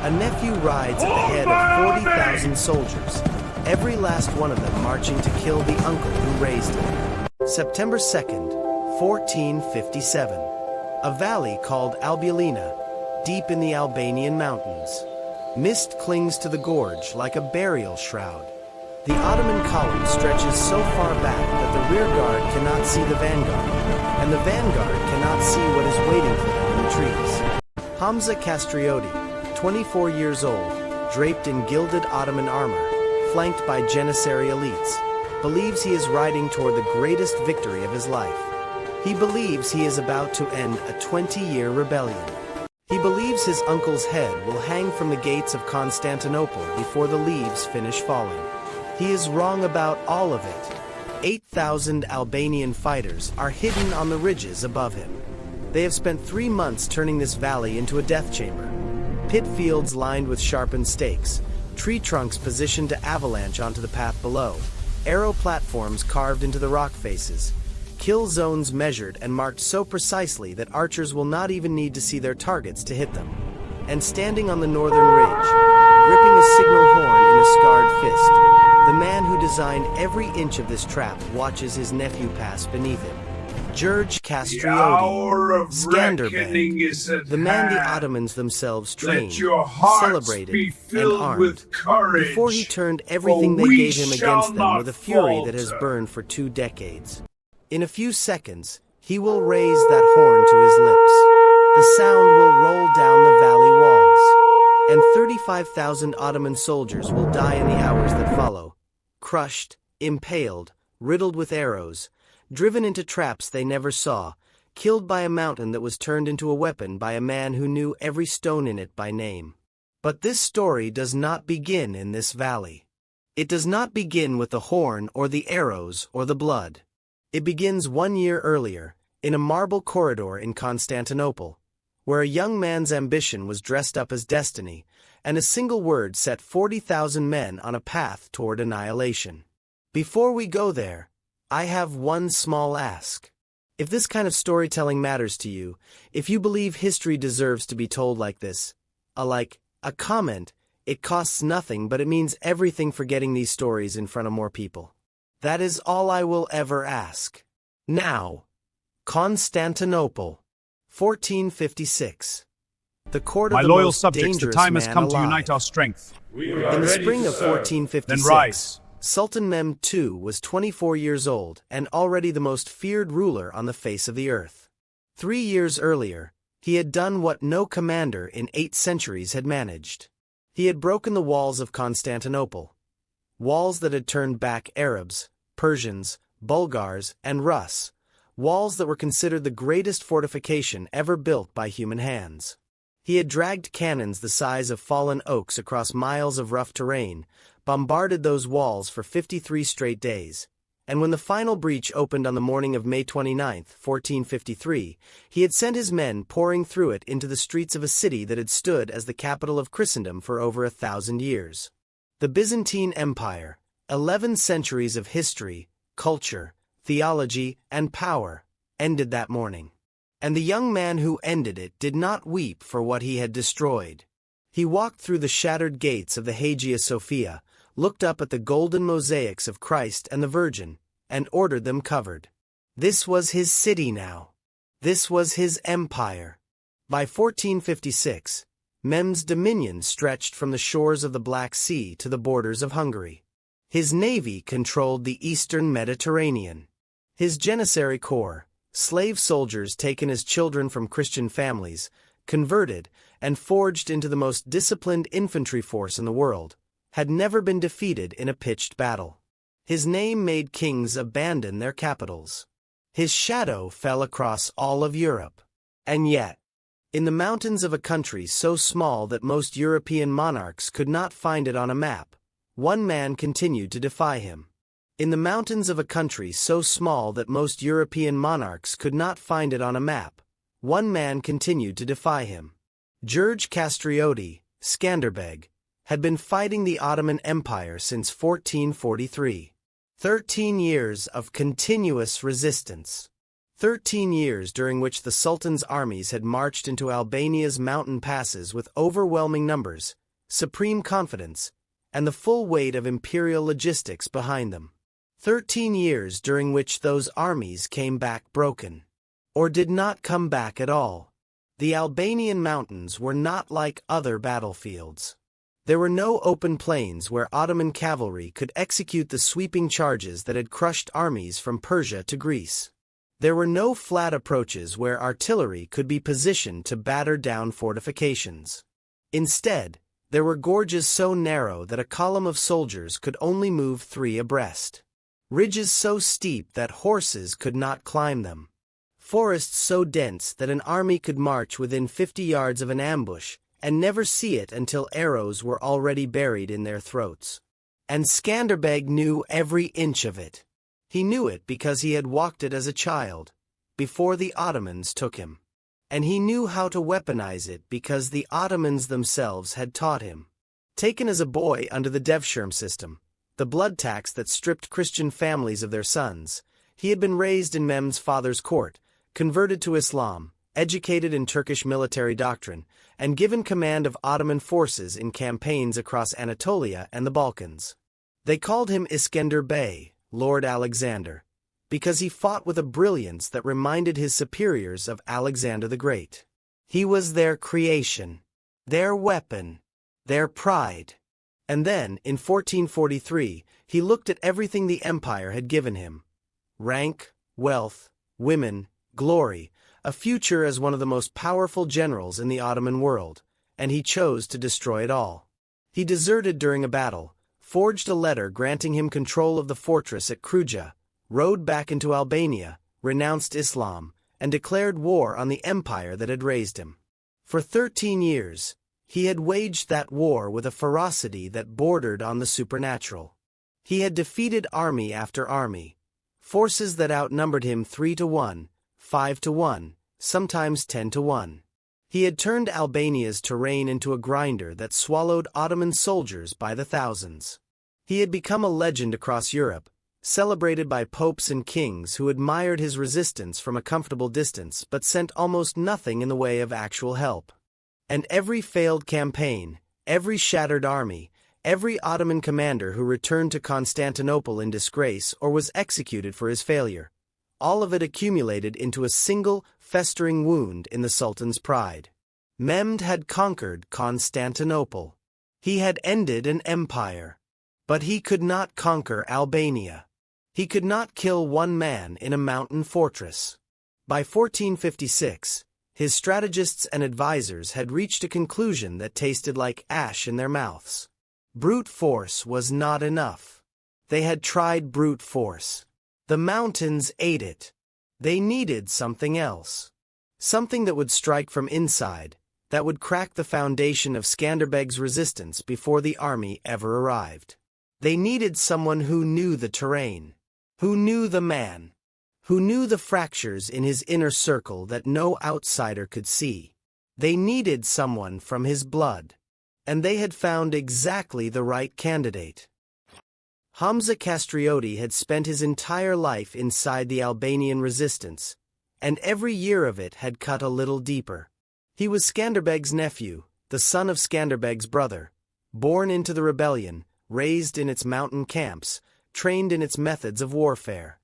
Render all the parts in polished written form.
A nephew rides at the head of 40,000 soldiers, every last one of them marching to kill the uncle who raised him. September 2nd, 1457. A valley called Albulena, deep in the Albanian mountains. Mist clings to the gorge like a burial shroud. The Ottoman column stretches so far back that the rear guard cannot see the vanguard, and the vanguard cannot see what is waiting for them in the trees. Hamza Castrioti, 24 years old, draped in gilded Ottoman armor, flanked by Janissary elites, believes he is riding toward the greatest victory of his life. He believes he is about to end a 20-year rebellion. He believes his uncle's head will hang from the gates of Constantinople before the leaves finish falling. He is wrong about all of it. 8,000 Albanian fighters are hidden on the ridges above him. They have spent 3 months turning this valley into a death chamber. Pit fields lined with sharpened stakes, tree trunks positioned to avalanche onto the path below, arrow platforms carved into the rock faces, kill zones measured and marked so precisely that archers will not even need to see their targets to hit them. And standing on the northern ridge, gripping a signal horn in a scarred fist, the man who designed every inch of this trap watches his nephew pass beneath him. George Castrioti, Skanderbeg, the man the Ottomans themselves trained, celebrated, and armed, before he turned everything they gave him against them with a fury that has burned for 2 decades. In a few seconds, he will raise that horn to his lips. The sound will roll down the valley walls, and 35,000 Ottoman soldiers will die in the hours that follow, crushed, impaled, riddled with arrows, driven into traps they never saw, killed by a mountain that was turned into a weapon by a man who knew every stone in it by name. But this story does not begin in this valley. It does not begin with the horn or the arrows or the blood. It begins 1 year earlier, in a marble corridor in Constantinople, where a young man's ambition was dressed up as destiny, and a single word set 40,000 men on a path toward annihilation. Before we go there, I have one small ask. If this kind of storytelling matters to you, if you believe history deserves to be told like this, a comment, it costs nothing, but it means everything for getting these stories in front of more people. That is all I will ever ask. Now, Constantinople, 1456. The court of My the loyal most subjects, the dangerous time has man come to alive. unite our strength. In the spring of 1456, Then rise. Sultan Mehmed II was 24 years old and already the most feared ruler on the face of the earth. 3 years earlier, he had done what no commander in 8 centuries had managed. He had broken the walls of Constantinople, walls that had turned back Arabs, Persians, Bulgars, and Rus, walls that were considered the greatest fortification ever built by human hands. He had dragged cannons the size of fallen oaks across miles of rough terrain, bombarded those walls for 53 straight days, and when the final breach opened on the morning of May 29, 1453, he had sent his men pouring through it into the streets of a city that had stood as the capital of Christendom for over 1,000 years. The Byzantine Empire, 11 centuries of history, culture, theology, and power, ended that morning. And the young man who ended it did not weep for what he had destroyed. He walked through the shattered gates of the Hagia Sophia, looked up at the golden mosaics of Christ and the Virgin, and ordered them covered. This was his city now. This was his empire. By 1456, Mehmed's dominion stretched from the shores of the Black Sea to the borders of Hungary. His navy controlled the eastern Mediterranean. His Janissary Corps, slave soldiers taken as children from Christian families, converted and forged into the most disciplined infantry force in the world, had never been defeated in a pitched battle. His name made kings abandon their capitals. His shadow fell across all of Europe. And yet, in the mountains of a country so small that most European monarchs could not find it on a map, one man continued to defy him. In the mountains of a country so small that most European monarchs could not find it on a map, one man continued to defy him. George Castrioti, Skanderbeg, had been fighting the Ottoman Empire since 1443. 13 years of continuous resistance. 13 years during which the Sultan's armies had marched into Albania's mountain passes with overwhelming numbers, supreme confidence, and the full weight of imperial logistics behind them. 13 years during which those armies came back broken. Or did not come back at all. The Albanian mountains were not like other battlefields. There were no open plains where Ottoman cavalry could execute the sweeping charges that had crushed armies from Persia to Greece. There were no flat approaches where artillery could be positioned to batter down fortifications. Instead, there were gorges so narrow that a column of soldiers could only move 3 abreast. Ridges so steep that horses could not climb them. Forests so dense that an army could march within 50 yards of an ambush and never see it until arrows were already buried in their throats. And Skanderbeg knew every inch of it. He knew it because he had walked it as a child, before the Ottomans took him. And he knew how to weaponize it because the Ottomans themselves had taught him. Taken as a boy under the Devshirme system, the blood tax that stripped Christian families of their sons, he had been raised in Mehmed's father's court, converted to Islam, educated in Turkish military doctrine, and given command of Ottoman forces in campaigns across Anatolia and the Balkans. They called him Skanderbeg, Lord Alexander, because he fought with a brilliance that reminded his superiors of Alexander the Great. He was their creation, their weapon, their pride. And then, in 1443, he looked at everything the empire had given him: rank, wealth, women, glory, a future as one of the most powerful generals in the Ottoman world, and he chose to destroy it all. He deserted during a battle, forged a letter granting him control of the fortress at Kruja, rode back into Albania, renounced Islam, and declared war on the empire that had raised him. For 13 years, he had waged that war with a ferocity that bordered on the supernatural. He had defeated army after army, forces that outnumbered him 3-1, 5-1, sometimes 10-1. He had turned Albania's terrain into a grinder that swallowed Ottoman soldiers by the thousands. He had become a legend across Europe, celebrated by popes and kings who admired his resistance from a comfortable distance but sent almost nothing in the way of actual help. And every failed campaign, every shattered army, every Ottoman commander who returned to Constantinople in disgrace or was executed for his failure, all of it accumulated into a single, festering wound in the Sultan's pride. Mehmed had conquered Constantinople. He had ended an empire. But he could not conquer Albania. He could not kill one man in a mountain fortress. By 1456, his strategists and advisors had reached a conclusion that tasted like ash in their mouths. Brute force was not enough. They had tried brute force. The mountains ate it. They needed something else. Something that would strike from inside, that would crack the foundation of Skanderbeg's resistance before the army ever arrived. They needed someone who knew the terrain, who knew the man, who knew the fractures in his inner circle that no outsider could see. They needed someone from his blood. And they had found exactly the right candidate. Hamza Castrioti had spent his entire life inside the Albanian resistance, and every year of it had cut a little deeper. He was Skanderbeg's nephew, the son of Skanderbeg's brother, born into the rebellion, raised in its mountain camps, trained in its methods of warfare.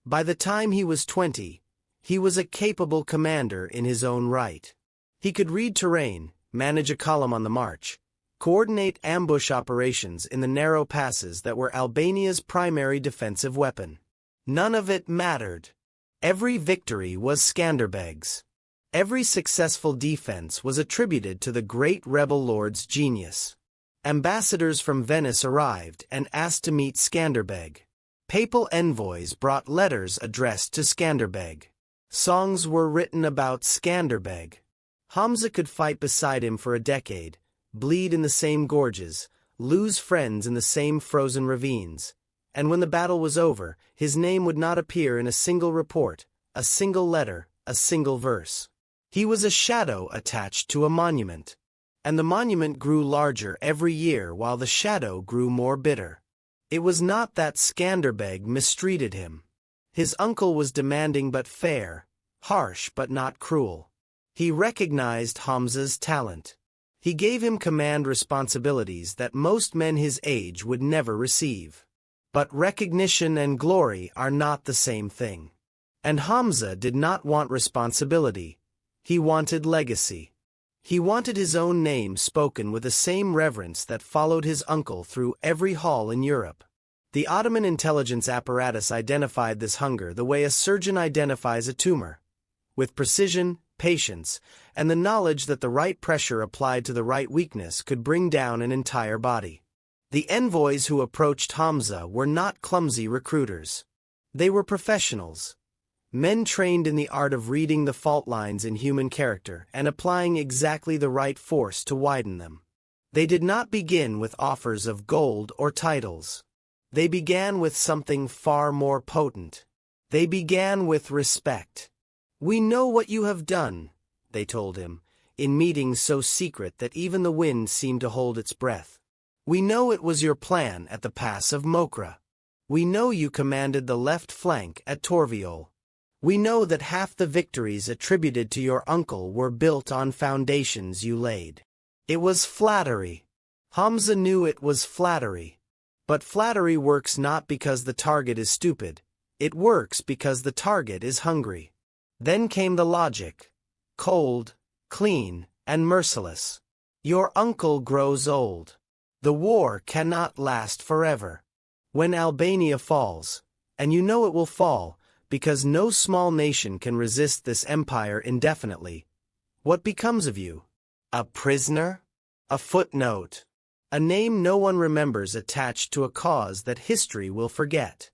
By the time he was 20, he was a capable commander in his own right. He could read terrain, manage a column on the march, coordinate ambush operations in the narrow passes that were Albania's primary defensive weapon. None of it mattered. Every victory was Skanderbeg's. Every successful defense was attributed to the great rebel lord's genius. Ambassadors from Venice arrived and asked to meet Skanderbeg. Papal envoys brought letters addressed to Skanderbeg. Songs were written about Skanderbeg. Hamza could fight beside him for a decade, bleed in the same gorges, lose friends in the same frozen ravines, and when the battle was over, his name would not appear in a single report, a single letter, a single verse. He was a shadow attached to a monument. And the monument grew larger every year while the shadow grew more bitter. It was not that Skanderbeg mistreated him. His uncle was demanding but fair, harsh but not cruel. He recognized Hamza's talent. He gave him command responsibilities that most men his age would never receive. But recognition and glory are not the same thing. And Hamza did not want responsibility. He wanted legacy. He wanted his own name spoken with the same reverence that followed his uncle through every hall in Europe. The Ottoman intelligence apparatus identified this hunger the way a surgeon identifies a tumor, with precision, patience, and the knowledge that the right pressure applied to the right weakness could bring down an entire body. The envoys who approached Hamza were not clumsy recruiters. They were professionals, men trained in the art of reading the fault lines in human character and applying exactly the right force to widen them. They did not begin with offers of gold or titles. They began with something far more potent. They began with respect. "We know what you have done," they told him, in meetings so secret that even the wind seemed to hold its breath. "We know it was your plan at the pass of Mokra. We know you commanded the left flank at Torviol. We know that half the victories attributed to your uncle were built on foundations you laid." It was flattery. Hamza knew it was flattery. But flattery works not because the target is stupid. It works because the target is hungry. Then came the logic. Cold, clean, and merciless. Your uncle grows old. The war cannot last forever. When Albania falls, and you know it will fall, because no small nation can resist this empire indefinitely, what becomes of you? A prisoner? A footnote? A name no one remembers attached to a cause that history will forget.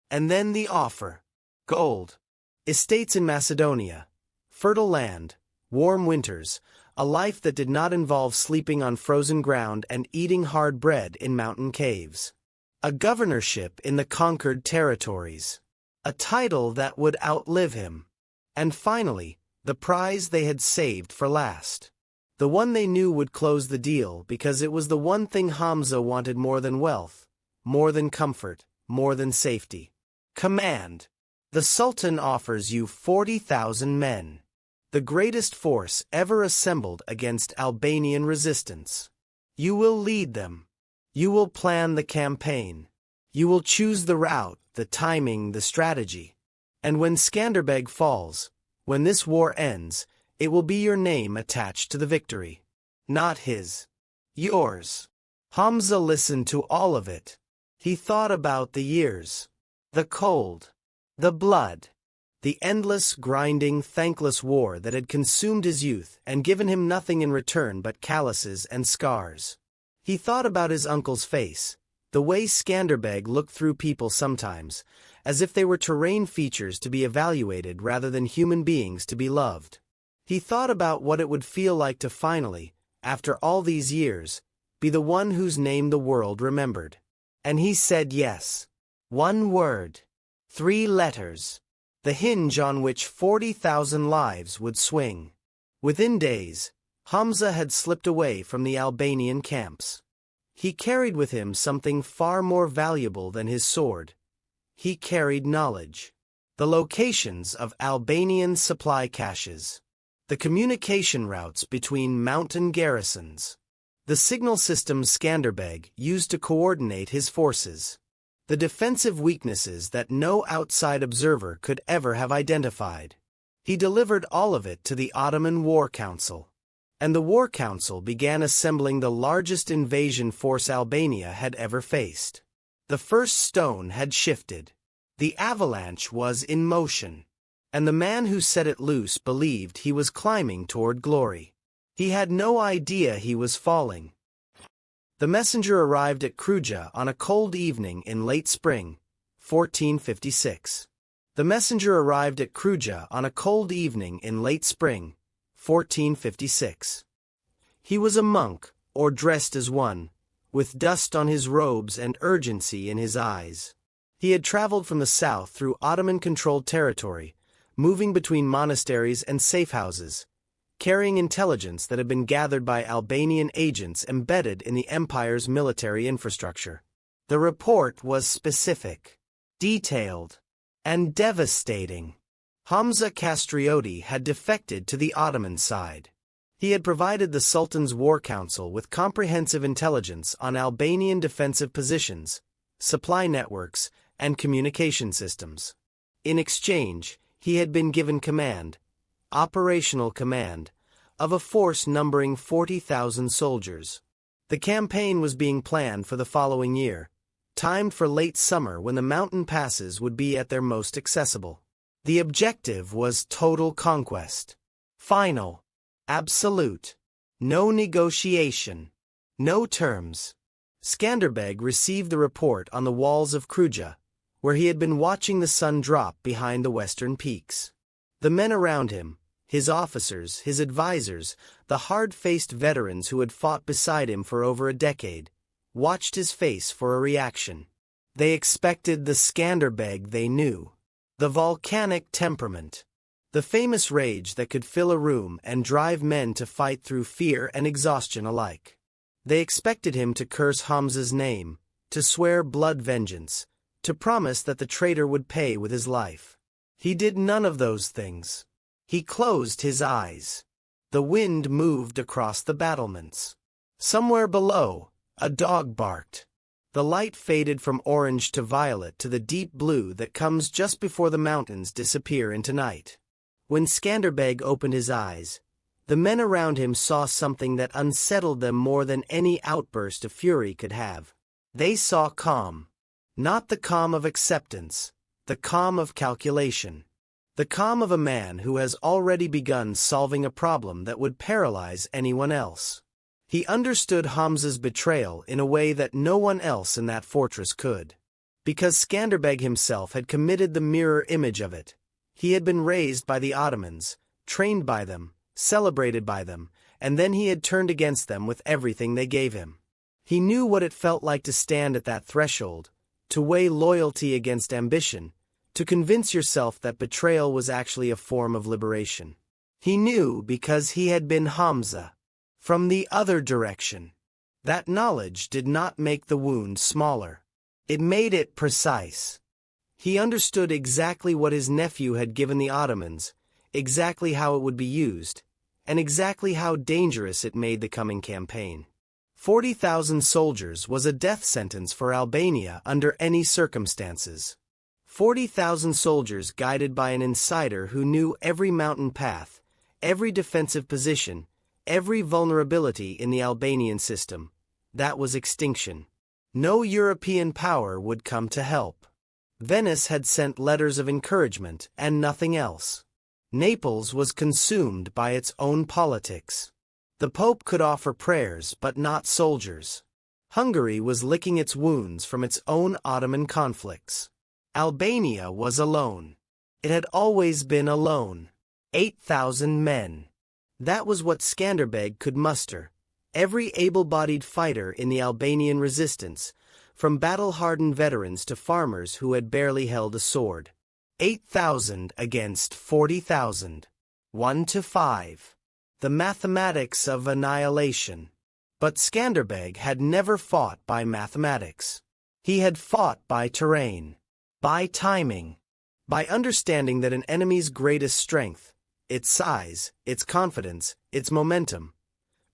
And then the offer. Gold. Estates in Macedonia. Fertile land. Warm winters. A life that did not involve sleeping on frozen ground and eating hard bread in mountain caves. A governorship in the conquered territories. A title that would outlive him. And finally, the prize they had saved for last. The one they knew would close the deal because it was the one thing Hamza wanted more than wealth, more than comfort, more than safety. Command. The Sultan offers you 40,000 men. The greatest force ever assembled against Albanian resistance. You will lead them. You will plan the campaign. You will choose the route, the timing, the strategy. And when Skanderbeg falls, when this war ends, it will be your name attached to the victory. Not his. Yours. Hamza listened to all of it. He thought about the years. The cold. The blood. The endless, grinding, thankless war that had consumed his youth and given him nothing in return but calluses and scars. He thought about his uncle's face, the way Skanderbeg looked through people sometimes, as if they were terrain features to be evaluated rather than human beings to be loved. He thought about what it would feel like to finally, after all these years, be the one whose name the world remembered. And he said yes. One word. 3 letters. The hinge on which 40,000 lives would swing. Within days, Hamza had slipped away from the Albanian camps. He carried with him something far more valuable than his sword. He carried knowledge. The locations of Albanian supply caches. The communication routes between mountain garrisons. The signal system Skanderbeg used to coordinate his forces. The defensive weaknesses that no outside observer could ever have identified. He delivered all of it to the Ottoman War Council. And the War Council began assembling the largest invasion force Albania had ever faced. The first stone had shifted. The avalanche was in motion. And the man who set it loose believed he was climbing toward glory. He had no idea he was falling. The messenger arrived at Kruja on a cold evening in late spring, 1456. The messenger arrived at Kruja on a cold evening in late spring, 1456. He was a monk, or dressed as one, with dust on his robes and urgency in his eyes. He had traveled from the south through Ottoman-controlled territory, moving between monasteries and safe houses, carrying intelligence that had been gathered by Albanian agents embedded in the empire's military infrastructure. The report was specific, detailed, and devastating. Hamza Castrioti had defected to the Ottoman side. He had provided the Sultan's war council with comprehensive intelligence on Albanian defensive positions, supply networks, and communication systems. In exchange, he had been given command, operational command, of a force numbering 40,000 soldiers. The campaign was being planned for the following year, timed for late summer when the mountain passes would be at their most accessible. The objective was total conquest. Final. Absolute. No negotiation. No terms. Skanderbeg received the report on the walls of Kruja, where he had been watching the sun drop behind the western peaks. The men around him, his officers, his advisors, the hard-faced veterans who had fought beside him for over a decade, watched his face for a reaction. They expected the Skanderbeg they knew. The volcanic temperament. The famous rage that could fill a room and drive men to fight through fear and exhaustion alike. They expected him to curse Hamza's name, to swear blood vengeance, to promise that the traitor would pay with his life. He did none of those things. He closed his eyes. The wind moved across the battlements. Somewhere below, a dog barked. The light faded from orange to violet to the deep blue that comes just before the mountains disappear into night. When Skanderbeg opened his eyes, the men around him saw something that unsettled them more than any outburst of fury could have. They saw calm. Not the calm of acceptance, the calm of calculation. The calm of a man who has already begun solving a problem that would paralyze anyone else. He understood Hamza's betrayal in a way that no one else in that fortress could. Because Skanderbeg himself had committed the mirror image of it. He had been raised by the Ottomans, trained by them, celebrated by them, and then he had turned against them with everything they gave him. He knew what it felt like to stand at that threshold, to weigh loyalty against ambition, to convince yourself that betrayal was actually a form of liberation. He knew because he had been Hamza. From the other direction. That knowledge did not make the wound smaller. It made it precise. He understood exactly what his nephew had given the Ottomans, exactly how it would be used, and exactly how dangerous it made the coming campaign. 40,000 soldiers was a death sentence for Albania under any circumstances. 40,000 soldiers guided by an insider who knew every mountain path, every defensive position, every vulnerability in the Albanian system. That was extinction. No European power would come to help. Venice had sent letters of encouragement and nothing else. Naples was consumed by its own politics. The Pope could offer prayers but not soldiers. Hungary was licking its wounds from its own Ottoman conflicts. Albania was alone. It had always been alone. 8,000 men. That was what Skanderbeg could muster. Every able-bodied fighter in the Albanian resistance, from battle-hardened veterans to farmers who had barely held a sword. 8,000 against 40,000. 1-5. The mathematics of annihilation. But Skanderbeg had never fought by mathematics. He had fought by terrain. By timing. By understanding that an enemy's greatest strength, its size, its confidence, its momentum,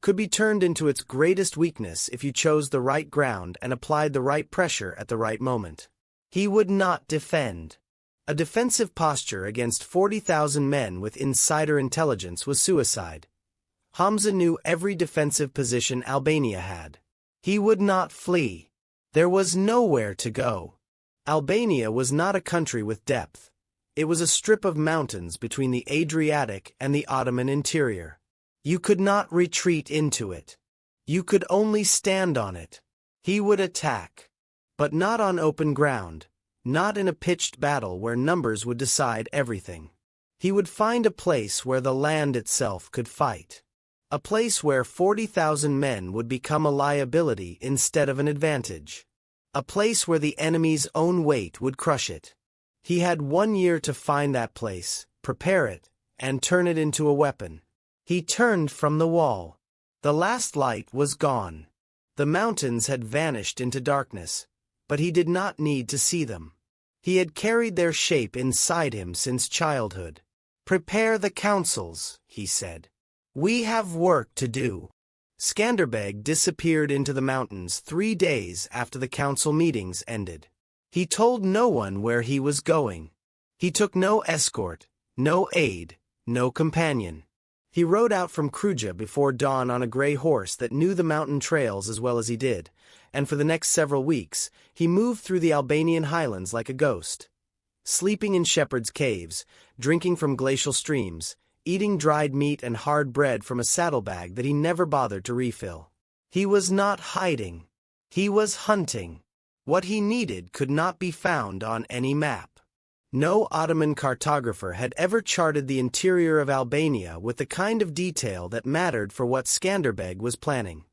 could be turned into its greatest weakness if you chose the right ground and applied the right pressure at the right moment. He would not defend. A defensive posture against 40,000 men with insider intelligence was suicide. Hamza knew every defensive position Albania had. He would not flee. There was nowhere to go. Albania was not a country with depth. It was a strip of mountains between the Adriatic and the Ottoman interior. You could not retreat into it. You could only stand on it. He would attack. But not on open ground, not in a pitched battle where numbers would decide everything. He would find a place where the land itself could fight. A place where 40,000 men would become a liability instead of an advantage. A place where the enemy's own weight would crush it. He had 1 year to find that place, prepare it, and turn it into a weapon. He turned from the wall. The last light was gone. The mountains had vanished into darkness, but he did not need to see them. He had carried their shape inside him since childhood. "Prepare the councils," he said. "We have work to do." Skanderbeg disappeared into the mountains 3 days after the council meetings ended. He told no one where he was going. He took no escort, no aid, no companion. He rode out from Kruja before dawn on a gray horse that knew the mountain trails as well as he did, and for the next several weeks, he moved through the Albanian highlands like a ghost. Sleeping in shepherds' caves, drinking from glacial streams, eating dried meat and hard bread from a saddlebag that he never bothered to refill. He was not hiding. He was hunting. What he needed could not be found on any map. No Ottoman cartographer had ever charted the interior of Albania with the kind of detail that mattered for what Skanderbeg was planning.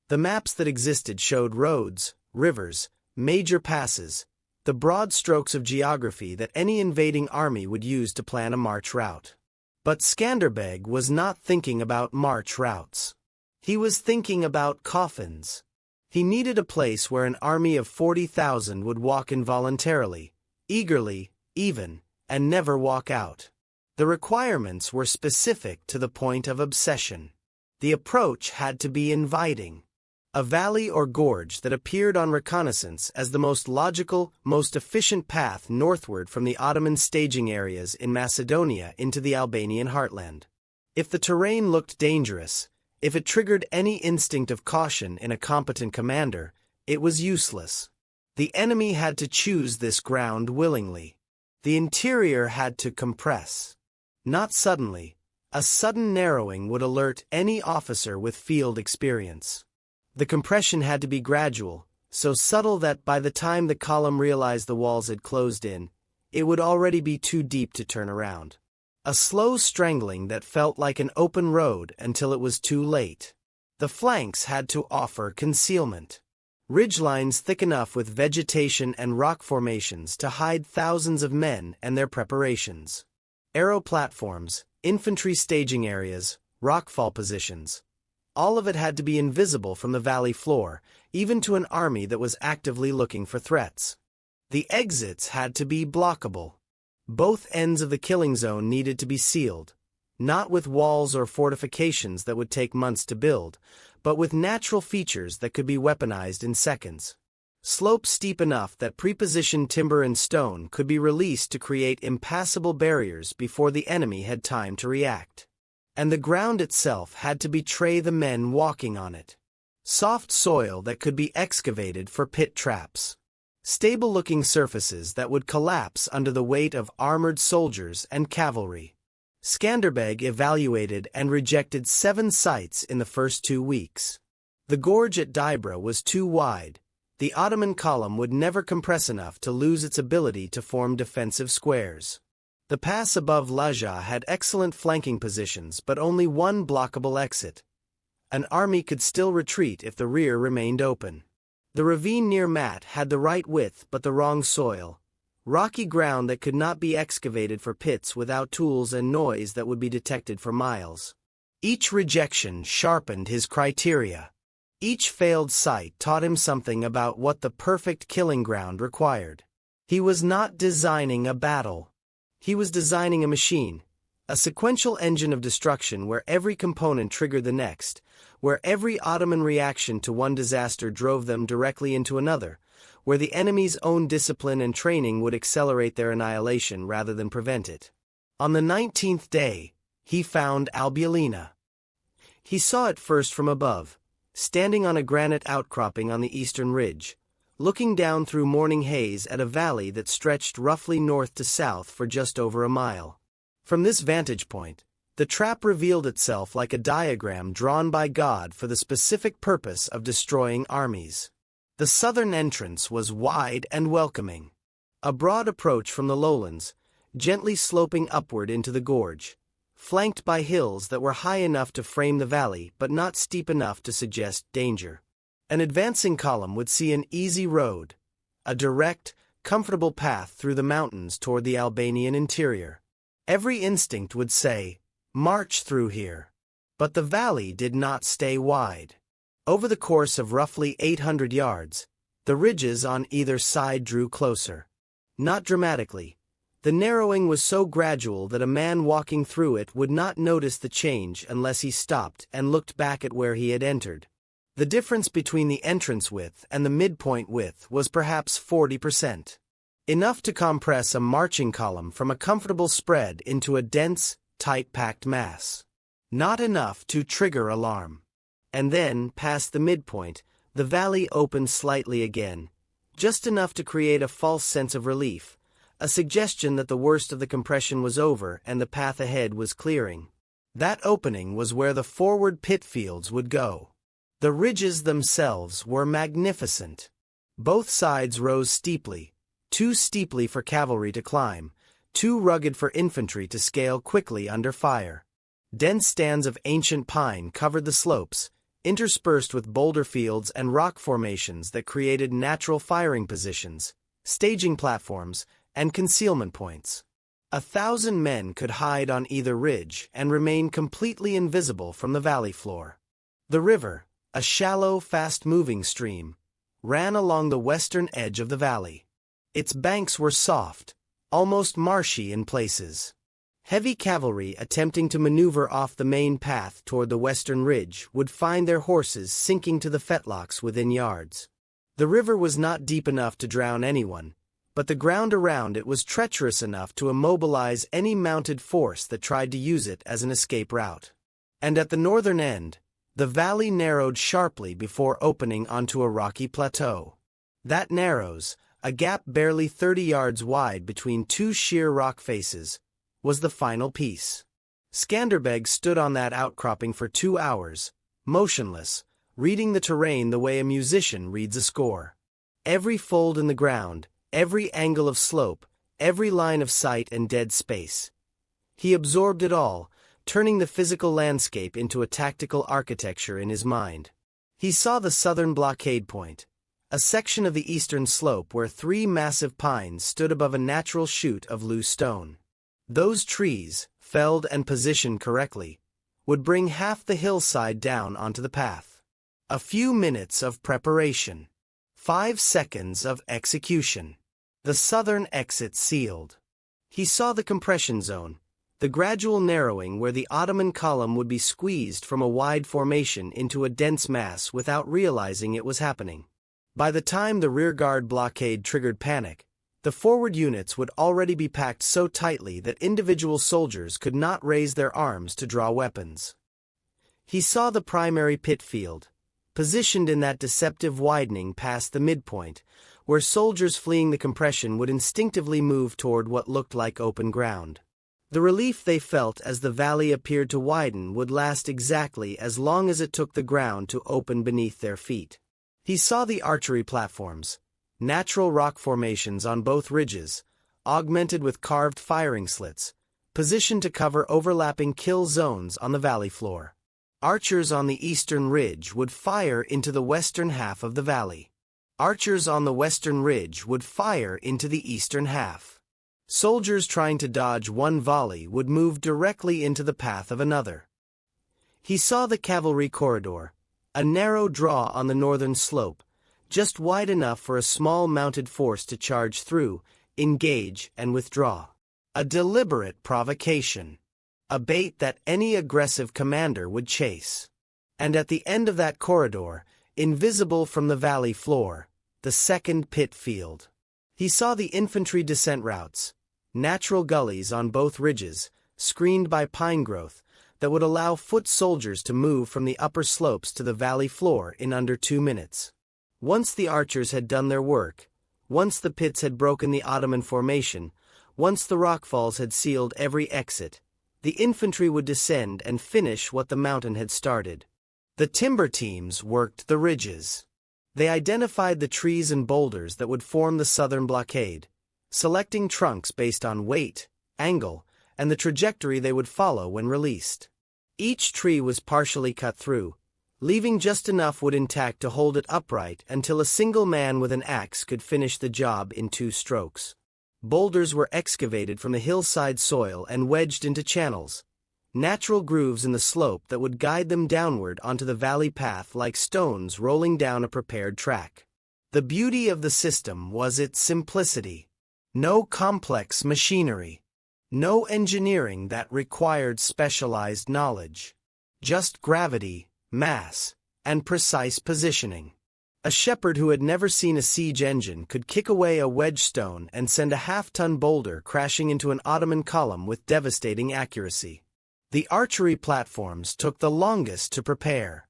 The maps that existed showed roads, rivers, major passes, the broad strokes of geography that any invading army would use to plan a march route. But Skanderbeg was not thinking about march routes. He was thinking about coffins. He needed a place where an army of 40,000 would walk involuntarily, eagerly, even, and never walk out. The requirements were specific to the point of obsession. The approach had to be inviting. A valley or gorge that appeared on reconnaissance as the most logical, most efficient path northward from the Ottoman staging areas in Macedonia into the Albanian heartland. If the terrain looked dangerous, if it triggered any instinct of caution in a competent commander, it was useless. The enemy had to choose this ground willingly. The interior had to compress. Not suddenly. A sudden narrowing would alert any officer with field experience. The compression had to be gradual, so subtle that by the time the column realized the walls had closed in, it would already be too deep to turn around. A slow strangling that felt like an open road until it was too late. The flanks had to offer concealment. Ridgelines thick enough with vegetation and rock formations to hide thousands of men and their preparations. Aero platforms, infantry staging areas, rockfall positions. All of it had to be invisible from the valley floor, even to an army that was actively looking for threats. The exits had to be blockable. Both ends of the killing zone needed to be sealed, not with walls or fortifications that would take months to build, but with natural features that could be weaponized in seconds. Slopes steep enough that prepositioned timber and stone could be released to create impassable barriers before the enemy had time to react. And the ground itself had to betray the men walking on it. Soft soil that could be excavated for pit traps. Stable-looking surfaces that would collapse under the weight of armored soldiers and cavalry. Skanderbeg evaluated and rejected 7 sites in the first 2 weeks. The gorge at Dibra was too wide. The Ottoman column would never compress enough to lose its ability to form defensive squares. The pass above Laja had excellent flanking positions but only one blockable exit. An army could still retreat if the rear remained open. The ravine near Mat had the right width but the wrong soil. Rocky ground that could not be excavated for pits without tools and noise that would be detected for miles. Each rejection sharpened his criteria. Each failed site taught him something about what the perfect killing ground required. He was not designing a battle. He was designing a machine, a sequential engine of destruction where every component triggered the next, where every Ottoman reaction to one disaster drove them directly into another, where the enemy's own discipline and training would accelerate their annihilation rather than prevent it. On the 19th day, he found Albulena. He saw it first from above, standing on a granite outcropping on the eastern ridge, looking down through morning haze at a valley that stretched roughly north to south for just over a mile. From this vantage point, the trap revealed itself like a diagram drawn by God for the specific purpose of destroying armies. The southern entrance was wide and welcoming. A broad approach from the lowlands, gently sloping upward into the gorge, flanked by hills that were high enough to frame the valley but not steep enough to suggest danger. An advancing column would see an easy road, a direct, comfortable path through the mountains toward the Albanian interior. Every instinct would say, march through here. But the valley did not stay wide. Over the course of roughly 800 yards, the ridges on either side drew closer. Not dramatically. The narrowing was so gradual that a man walking through it would not notice the change unless he stopped and looked back at where he had entered. The difference between the entrance width and the midpoint width was perhaps 40%. Enough to compress a marching column from a comfortable spread into a dense, tight-packed mass. Not enough to trigger alarm. And then, past the midpoint, the valley opened slightly again, just enough to create a false sense of relief, a suggestion that the worst of the compression was over and the path ahead was clearing. That opening was where the forward pit fields would go. The ridges themselves were magnificent. Both sides rose steeply, too steeply for cavalry to climb, too rugged for infantry to scale quickly under fire. Dense stands of ancient pine covered the slopes, interspersed with boulder fields and rock formations that created natural firing positions, staging platforms, and concealment points. 1,000 men could hide on either ridge and remain completely invisible from the valley floor. The river, a shallow, fast-moving stream, ran along the western edge of the valley. Its banks were soft, almost marshy in places. Heavy cavalry attempting to maneuver off the main path toward the western ridge would find their horses sinking to the fetlocks within yards. The river was not deep enough to drown anyone, but the ground around it was treacherous enough to immobilize any mounted force that tried to use it as an escape route. And at the northern end, the valley narrowed sharply before opening onto a rocky plateau. That narrows, a gap barely 30 yards wide between two sheer rock faces, was the final piece. Skanderbeg stood on that outcropping for 2 hours, motionless, reading the terrain the way a musician reads a score. Every fold in the ground, every angle of slope, every line of sight and dead space. He absorbed it all, turning the physical landscape into a tactical architecture in his mind. He saw the southern blockade point, a section of the eastern slope where 3 massive pines stood above a natural chute of loose stone. Those trees, felled and positioned correctly, would bring half the hillside down onto the path. A few minutes of preparation. 5 seconds of execution. The southern exit sealed. He saw the compression zone, the gradual narrowing where the Ottoman column would be squeezed from a wide formation into a dense mass without realizing it was happening. By the time the rearguard blockade triggered panic, the forward units would already be packed so tightly that individual soldiers could not raise their arms to draw weapons. He saw the primary pit field, positioned in that deceptive widening past the midpoint, where soldiers fleeing the compression would instinctively move toward what looked like open ground. The relief they felt as the valley appeared to widen would last exactly as long as it took the ground to open beneath their feet. He saw the archery platforms, natural rock formations on both ridges, augmented with carved firing slits, positioned to cover overlapping kill zones on the valley floor. Archers on the eastern ridge would fire into the western half of the valley. Archers on the western ridge would fire into the eastern half. Soldiers trying to dodge one volley would move directly into the path of another. He saw the cavalry corridor, a narrow draw on the northern slope, just wide enough for a small mounted force to charge through, engage, and withdraw. A deliberate provocation. A bait that any aggressive commander would chase. And at the end of that corridor, invisible from the valley floor, the second pit field. He saw the infantry descent routes, natural gullies on both ridges, screened by pine growth, that would allow foot soldiers to move from the upper slopes to the valley floor in under 2 minutes. Once the archers had done their work, once the pits had broken the Ottoman formation, once the rockfalls had sealed every exit, the infantry would descend and finish what the mountain had started. The timber teams worked the ridges. They identified the trees and boulders that would form the southern blockade, selecting trunks based on weight, angle, and the trajectory they would follow when released. Each tree was partially cut through, leaving just enough wood intact to hold it upright until a single man with an axe could finish the job in 2 strokes. Boulders were excavated from the hillside soil and wedged into channels, natural grooves in the slope that would guide them downward onto the valley path like stones rolling down a prepared track. The beauty of the system was its simplicity. No complex machinery. No engineering that required specialized knowledge. Just gravity, mass, and precise positioning. A shepherd who had never seen a siege engine could kick away a wedge stone and send a half-ton boulder crashing into an Ottoman column with devastating accuracy. The archery platforms took the longest to prepare.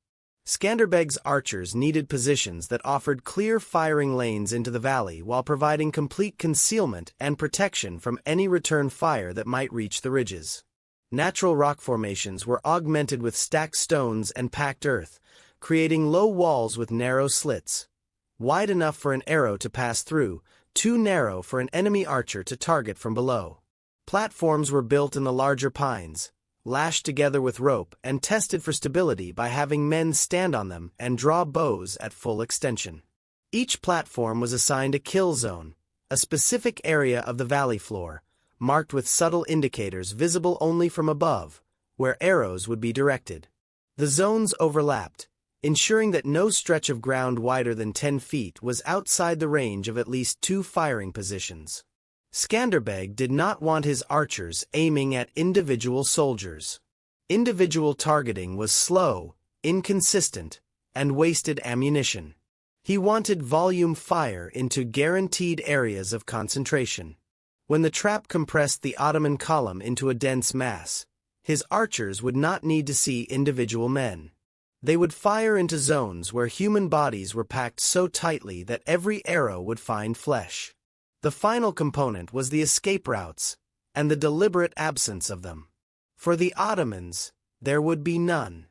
Skanderbeg's archers needed positions that offered clear firing lanes into the valley while providing complete concealment and protection from any return fire that might reach the ridges. Natural rock formations were augmented with stacked stones and packed earth, creating low walls with narrow slits, wide enough for an arrow to pass through, too narrow for an enemy archer to target from below. Platforms were built in the larger pines, lashed together with rope and tested for stability by having men stand on them and draw bows at full extension. Each platform was assigned a kill zone, a specific area of the valley floor, marked with subtle indicators visible only from above, where arrows would be directed. The zones overlapped, ensuring that no stretch of ground wider than 10 feet was outside the range of at least 2 firing positions. Skanderbeg did not want his archers aiming at individual soldiers. Individual targeting was slow, inconsistent, and wasted ammunition. He wanted volume fire into guaranteed areas of concentration. When the trap compressed the Ottoman column into a dense mass, his archers would not need to see individual men. They would fire into zones where human bodies were packed so tightly that every arrow would find flesh. The final component was the escape routes, and the deliberate absence of them. For the Ottomans, there would be none.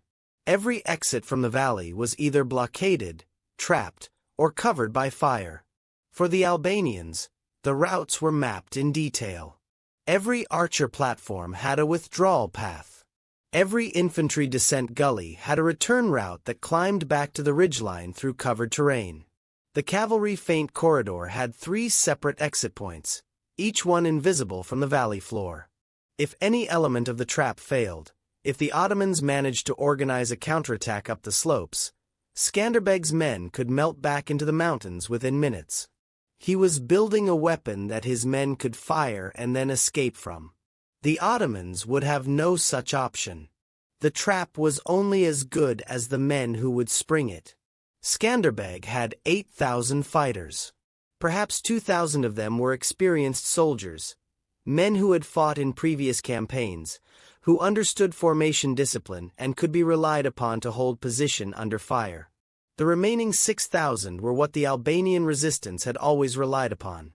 Every exit from the valley was either blockaded, trapped, or covered by fire. For the Albanians, the routes were mapped in detail. Every archer platform had a withdrawal path. Every infantry descent gully had a return route that climbed back to the ridgeline through covered terrain. The cavalry feint corridor had 3 separate exit points, each one invisible from the valley floor. If any element of the trap failed, if the Ottomans managed to organize a counterattack up the slopes, Skanderbeg's men could melt back into the mountains within minutes. He was building a weapon that his men could fire and then escape from. The Ottomans would have no such option. The trap was only as good as the men who would spring it. Skanderbeg had 8,000 fighters. Perhaps 2,000 of them were experienced soldiers, men who had fought in previous campaigns, who understood formation discipline and could be relied upon to hold position under fire. The remaining 6,000 were what the Albanian resistance had always relied upon: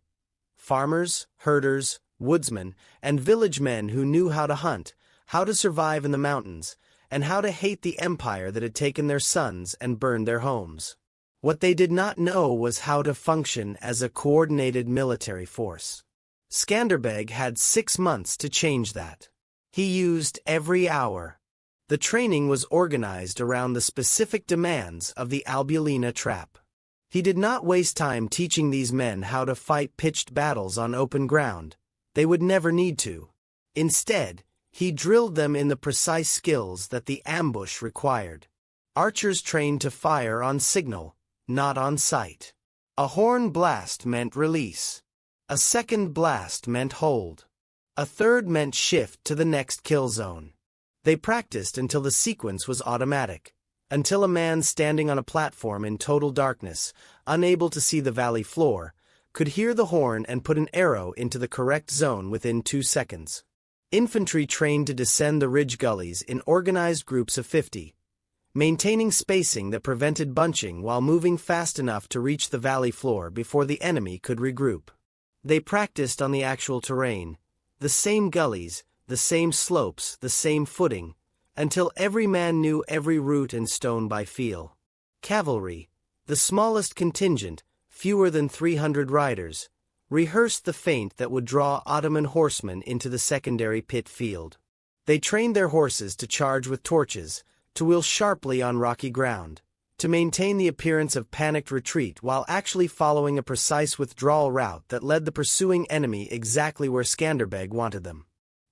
farmers, herders, woodsmen, and village men who knew how to hunt, how to survive in the mountains, and how to hate the empire that had taken their sons and burned their homes. What they did not know was how to function as a coordinated military force. Skanderbeg had 6 months to change that. He used every hour. The training was organized around the specific demands of the Albulena trap. He did not waste time teaching these men how to fight pitched battles on open ground. They would never need to. Instead, he drilled them in the precise skills that the ambush required. Archers trained to fire on signal, not on sight. A horn blast meant release. A second blast meant hold. A third meant shift to the next kill zone. They practiced until the sequence was automatic, until a man standing on a platform in total darkness, unable to see the valley floor, could hear the horn and put an arrow into the correct zone within 2 seconds. Infantry trained to descend the ridge gullies in organized groups of 50, maintaining spacing that prevented bunching while moving fast enough to reach the valley floor before the enemy could regroup. They practiced on the actual terrain, the same gullies, the same slopes, the same footing, until every man knew every root and stone by feel. Cavalry, the smallest contingent, fewer than 300 riders, rehearsed the feint that would draw Ottoman horsemen into the secondary pit field. They trained their horses to charge with torches, to wheel sharply on rocky ground, to maintain the appearance of panicked retreat while actually following a precise withdrawal route that led the pursuing enemy exactly where Skanderbeg wanted them.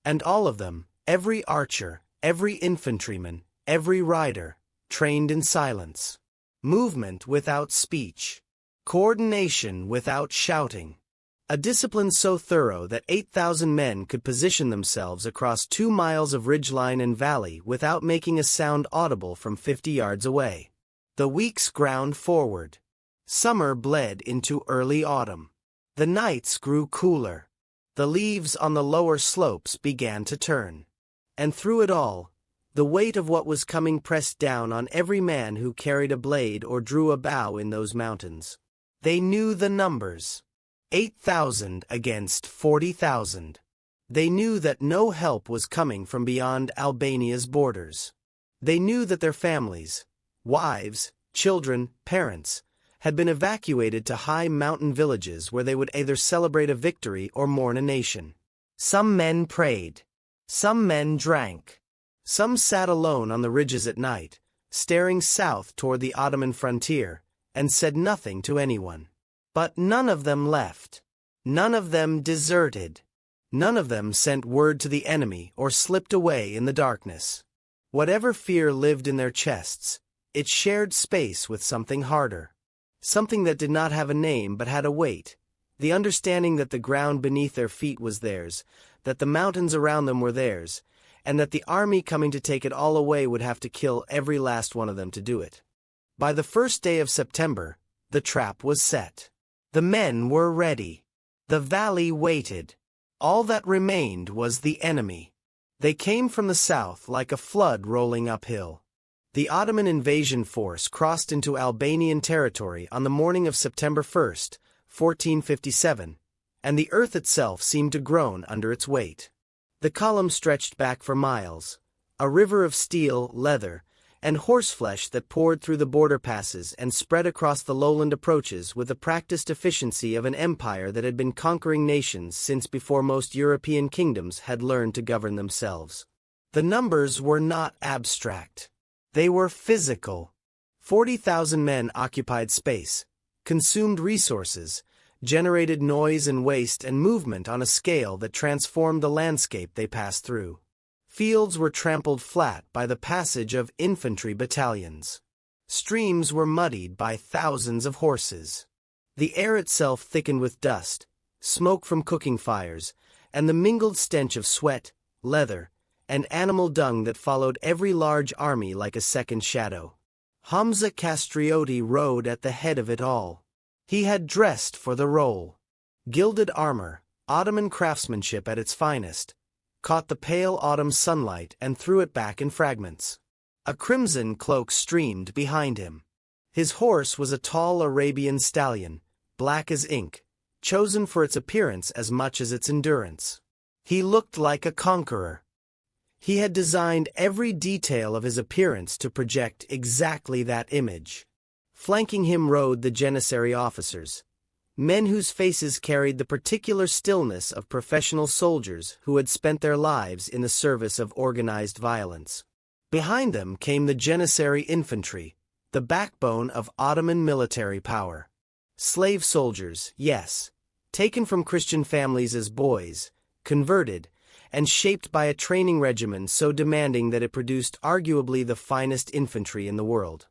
And all of them, every archer, every infantryman, every rider, trained in silence. Movement without speech. Coordination without shouting. A discipline so thorough that 8,000 men could position themselves across 2 miles of ridgeline and valley without making a sound audible from 50 yards away. The weeks ground forward. Summer bled into early autumn. The nights grew cooler. The leaves on the lower slopes began to turn. And through it all, the weight of what was coming pressed down on every man who carried a blade or drew a bow in those mountains. They knew the numbers. 8,000 against 40,000. They knew that no help was coming from beyond Albania's borders. They knew that their families, wives, children, parents, had been evacuated to high mountain villages where they would either celebrate a victory or mourn a nation. Some men prayed. Some men drank. Some sat alone on the ridges at night, staring south toward the Ottoman frontier, and said nothing to anyone. But none of them left. None of them deserted. None of them sent word to the enemy or slipped away in the darkness. Whatever fear lived in their chests, it shared space with something harder. Something that did not have a name but had a weight. The understanding that the ground beneath their feet was theirs, that the mountains around them were theirs, and that the army coming to take it all away would have to kill every last one of them to do it. By the first day of September, the trap was set. The men were ready. The valley waited. All that remained was the enemy. They came from the south like a flood rolling uphill. The Ottoman invasion force crossed into Albanian territory on the morning of September 1st, 1457, and the earth itself seemed to groan under its weight. The column stretched back for miles, a river of steel, leather, and horseflesh that poured through the border passes and spread across the lowland approaches with the practiced efficiency of an empire that had been conquering nations since before most European kingdoms had learned to govern themselves. The numbers were not abstract. They were physical. 40,000 men occupied space, consumed resources, generated noise and waste and movement on a scale that transformed the landscape they passed through. Fields were trampled flat by the passage of infantry battalions. Streams were muddied by thousands of horses. The air itself thickened with dust, smoke from cooking fires, and the mingled stench of sweat, leather, and animal dung that followed every large army like a second shadow. Hamza Castrioti rode at the head of it all. He had dressed for the role. Gilded armor, Ottoman craftsmanship at its finest, caught the pale autumn sunlight and threw it back in fragments. A crimson cloak streamed behind him. His horse was a tall Arabian stallion, black as ink, chosen for its appearance as much as its endurance. He looked like a conqueror. He had designed every detail of his appearance to project exactly that image. Flanking him rode the Janissary officers, men whose faces carried the particular stillness of professional soldiers who had spent their lives in the service of organized violence. Behind them came the Janissary infantry, the backbone of Ottoman military power. Slave soldiers, yes, taken from Christian families as boys, converted, and shaped by a training regimen so demanding that it produced arguably the finest infantry in the world.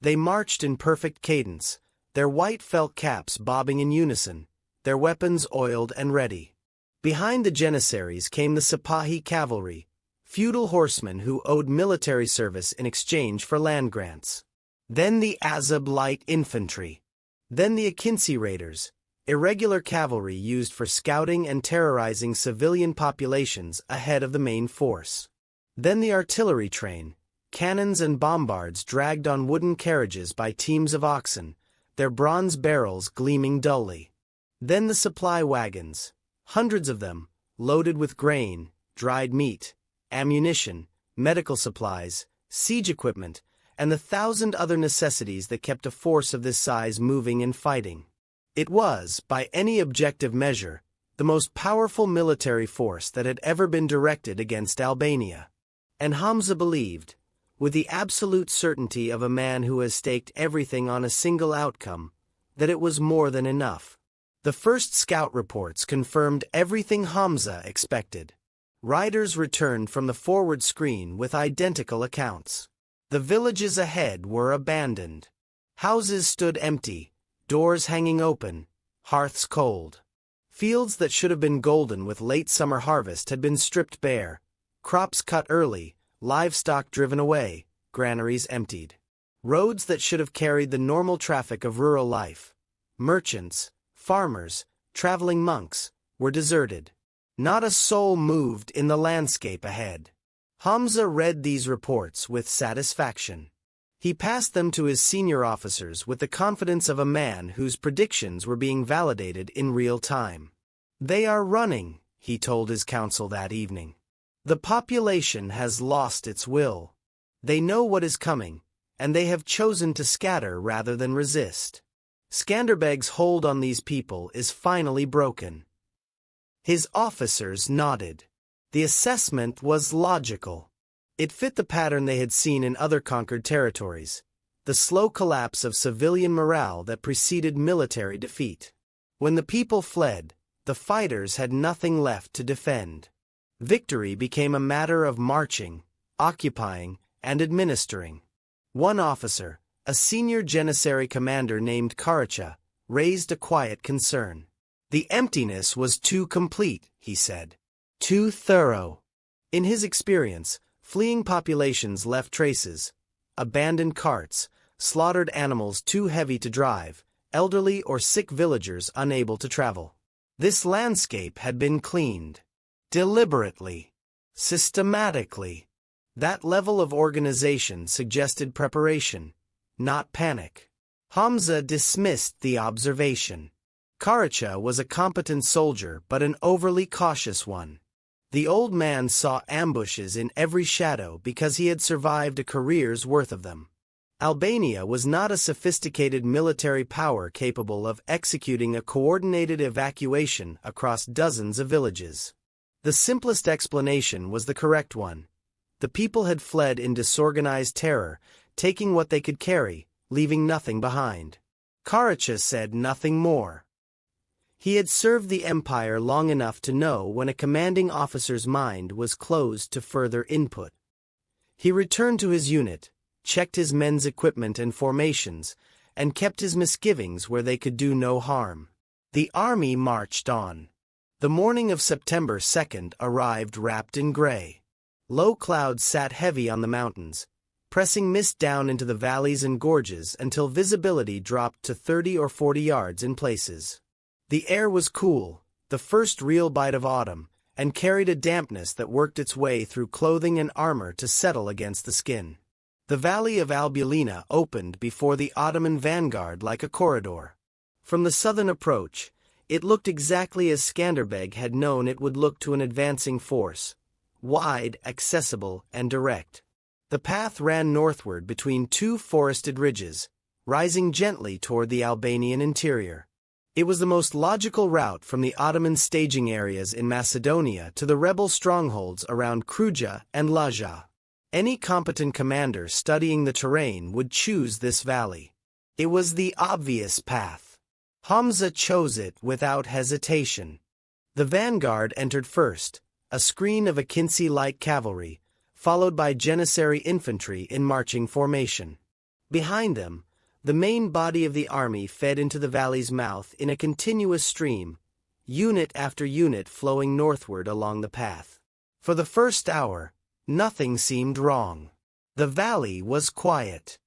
They marched in perfect cadence, their white felt caps bobbing in unison, their weapons oiled and ready. Behind the Janissaries came the Sipahi cavalry, feudal horsemen who owed military service in exchange for land grants. Then the Azab light infantry. Then the Akinci raiders, irregular cavalry used for scouting and terrorizing civilian populations ahead of the main force. Then the artillery train, cannons and bombards dragged on wooden carriages by teams of oxen, their bronze barrels gleaming dully. Then the supply wagons, hundreds of them, loaded with grain, dried meat, ammunition, medical supplies, siege equipment, and the 1,000 other necessities that kept a force of this size moving and fighting. It was, by any objective measure, the most powerful military force that had ever been directed against Albania. And Hamza believed, with the absolute certainty of a man who has staked everything on a single outcome, that it was more than enough. The first scout reports confirmed everything Hamza expected. Riders returned from the forward screen with identical accounts. The villages ahead were abandoned. Houses stood empty, doors hanging open, hearths cold. Fields that should have been golden with late summer harvest had been stripped bare, crops cut early, livestock driven away, granaries emptied. Roads that should have carried the normal traffic of rural life, merchants, farmers, traveling monks, were deserted. Not a soul moved in the landscape ahead. Hamza read these reports with satisfaction. He passed them to his senior officers with the confidence of a man whose predictions were being validated in real time. "They are running," he told his council that evening. "The population has lost its will. They know what is coming, and they have chosen to scatter rather than resist. Skanderbeg's hold on these people is finally broken." His officers nodded. The assessment was logical. It fit the pattern they had seen in other conquered territories, the slow collapse of civilian morale that preceded military defeat. When the people fled, the fighters had nothing left to defend. Victory became a matter of marching, occupying, and administering. One officer, a senior Janissary commander named Karacha, raised a quiet concern. "The emptiness was too complete," he said. "Too thorough." In his experience, fleeing populations left traces: abandoned carts, slaughtered animals too heavy to drive, elderly or sick villagers unable to travel. This landscape had been cleaned. Deliberately. Systematically. That level of organization suggested preparation, not panic. Hamza dismissed the observation. Karacha was a competent soldier but an overly cautious one. The old man saw ambushes in every shadow because he had survived a career's worth of them. Albania was not a sophisticated military power capable of executing a coordinated evacuation across dozens of villages. The simplest explanation was the correct one. The people had fled in disorganized terror, taking what they could carry, leaving nothing behind. Karacha said nothing more. He had served the empire long enough to know when a commanding officer's mind was closed to further input. He returned to his unit, checked his men's equipment and formations, and kept his misgivings where they could do no harm. The army marched on. The morning of September 2nd arrived wrapped in gray. Low clouds sat heavy on the mountains, pressing mist down into the valleys and gorges until visibility dropped to 30 or 40 yards in places. The air was cool, the first real bite of autumn, and carried a dampness that worked its way through clothing and armor to settle against the skin. The valley of Albulena opened before the Ottoman vanguard like a corridor. From the southern approach, it looked exactly as Skanderbeg had known it would look to an advancing force: wide, accessible, and direct. The path ran northward between two forested ridges, rising gently toward the Albanian interior. It was the most logical route from the Ottoman staging areas in Macedonia to the rebel strongholds around Kruja and Laja. Any competent commander studying the terrain would choose this valley. It was the obvious path. Hamza chose it without hesitation. The vanguard entered first, a screen of Akinci-like cavalry, followed by Janissary infantry in marching formation. Behind them, the main body of the army fed into the valley's mouth in a continuous stream, unit after unit flowing northward along the path. For the first hour, nothing seemed wrong. The valley was quiet.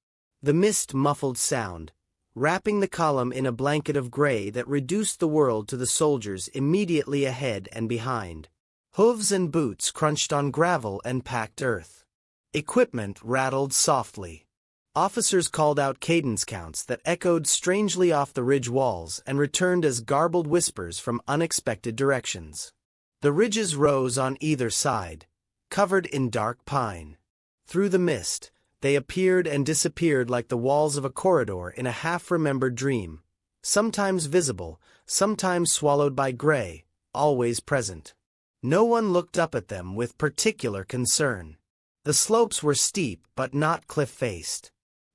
The mist muffled sound, wrapping the column in a blanket of gray that reduced the world to the soldiers immediately ahead and behind. Hooves and boots crunched on gravel and packed earth. Equipment rattled softly. Officers called out cadence counts that echoed strangely off the ridge walls and returned as garbled whispers from unexpected directions. The ridges rose on either side, covered in dark pine. Through the mist, they appeared and disappeared like the walls of a corridor in a half-remembered dream, sometimes visible, sometimes swallowed by gray, always present. No one looked up at them with particular concern. The slopes were steep but not cliff-faced.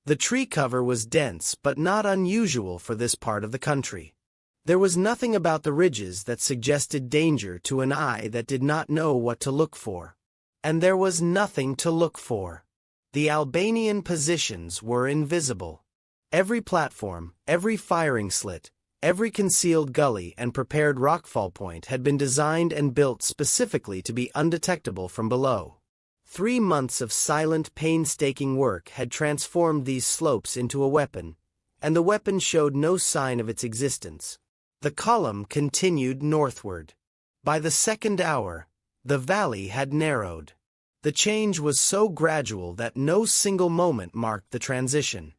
The tree cover was dense but not unusual for this part of the country. There was nothing about the ridges that suggested danger to an eye that did not know what to look for. And there was nothing to look for. The Albanian positions were invisible. Every platform, every firing slit, Every concealed gully and prepared rockfall point had been designed and built specifically to be undetectable from below. 3 months of silent, painstaking work had transformed these slopes into a weapon, and the weapon showed no sign of its existence. The column continued northward. By the second hour, the valley had narrowed. The change was so gradual that no single moment marked the transition.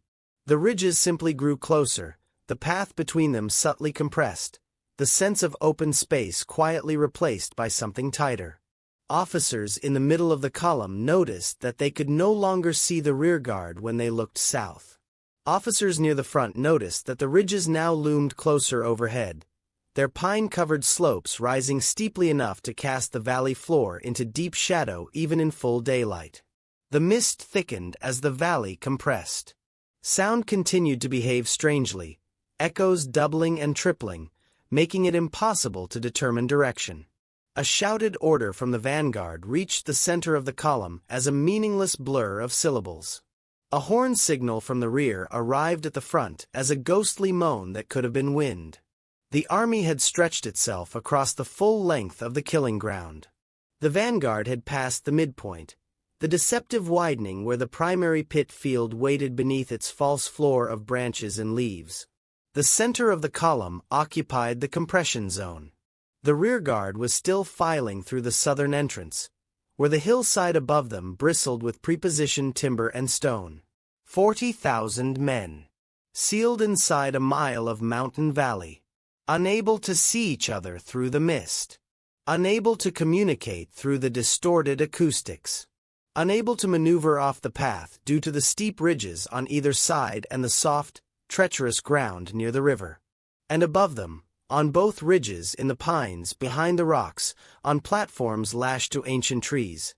The ridges simply grew closer, the path between them subtly compressed, the sense of open space quietly replaced by something tighter. Officers in the middle of the column noticed that they could no longer see the rearguard when they looked south. Officers near the front noticed that the ridges now loomed closer overhead, their pine-covered slopes rising steeply enough to cast the valley floor into deep shadow even in full daylight. The mist thickened as the valley compressed. Sound continued to behave strangely, echoes doubling and tripling, making it impossible to determine direction. A shouted order from the vanguard reached the center of the column as a meaningless blur of syllables. A horn signal from the rear arrived at the front as a ghostly moan that could have been wind. The army had stretched itself across the full length of the killing ground. The vanguard had passed the midpoint, the deceptive widening where the primary pit field waited beneath its false floor of branches and leaves. The center of the column occupied the compression zone. The rearguard was still filing through the southern entrance, where the hillside above them bristled with prepositioned timber and stone. 40,000 men, sealed inside a mile of mountain valley, unable to see each other through the mist, unable to communicate through the distorted acoustics, unable to maneuver off the path due to the steep ridges on either side and the soft, treacherous ground near the river. And above them, on both ridges in the pines behind the rocks, on platforms lashed to ancient trees,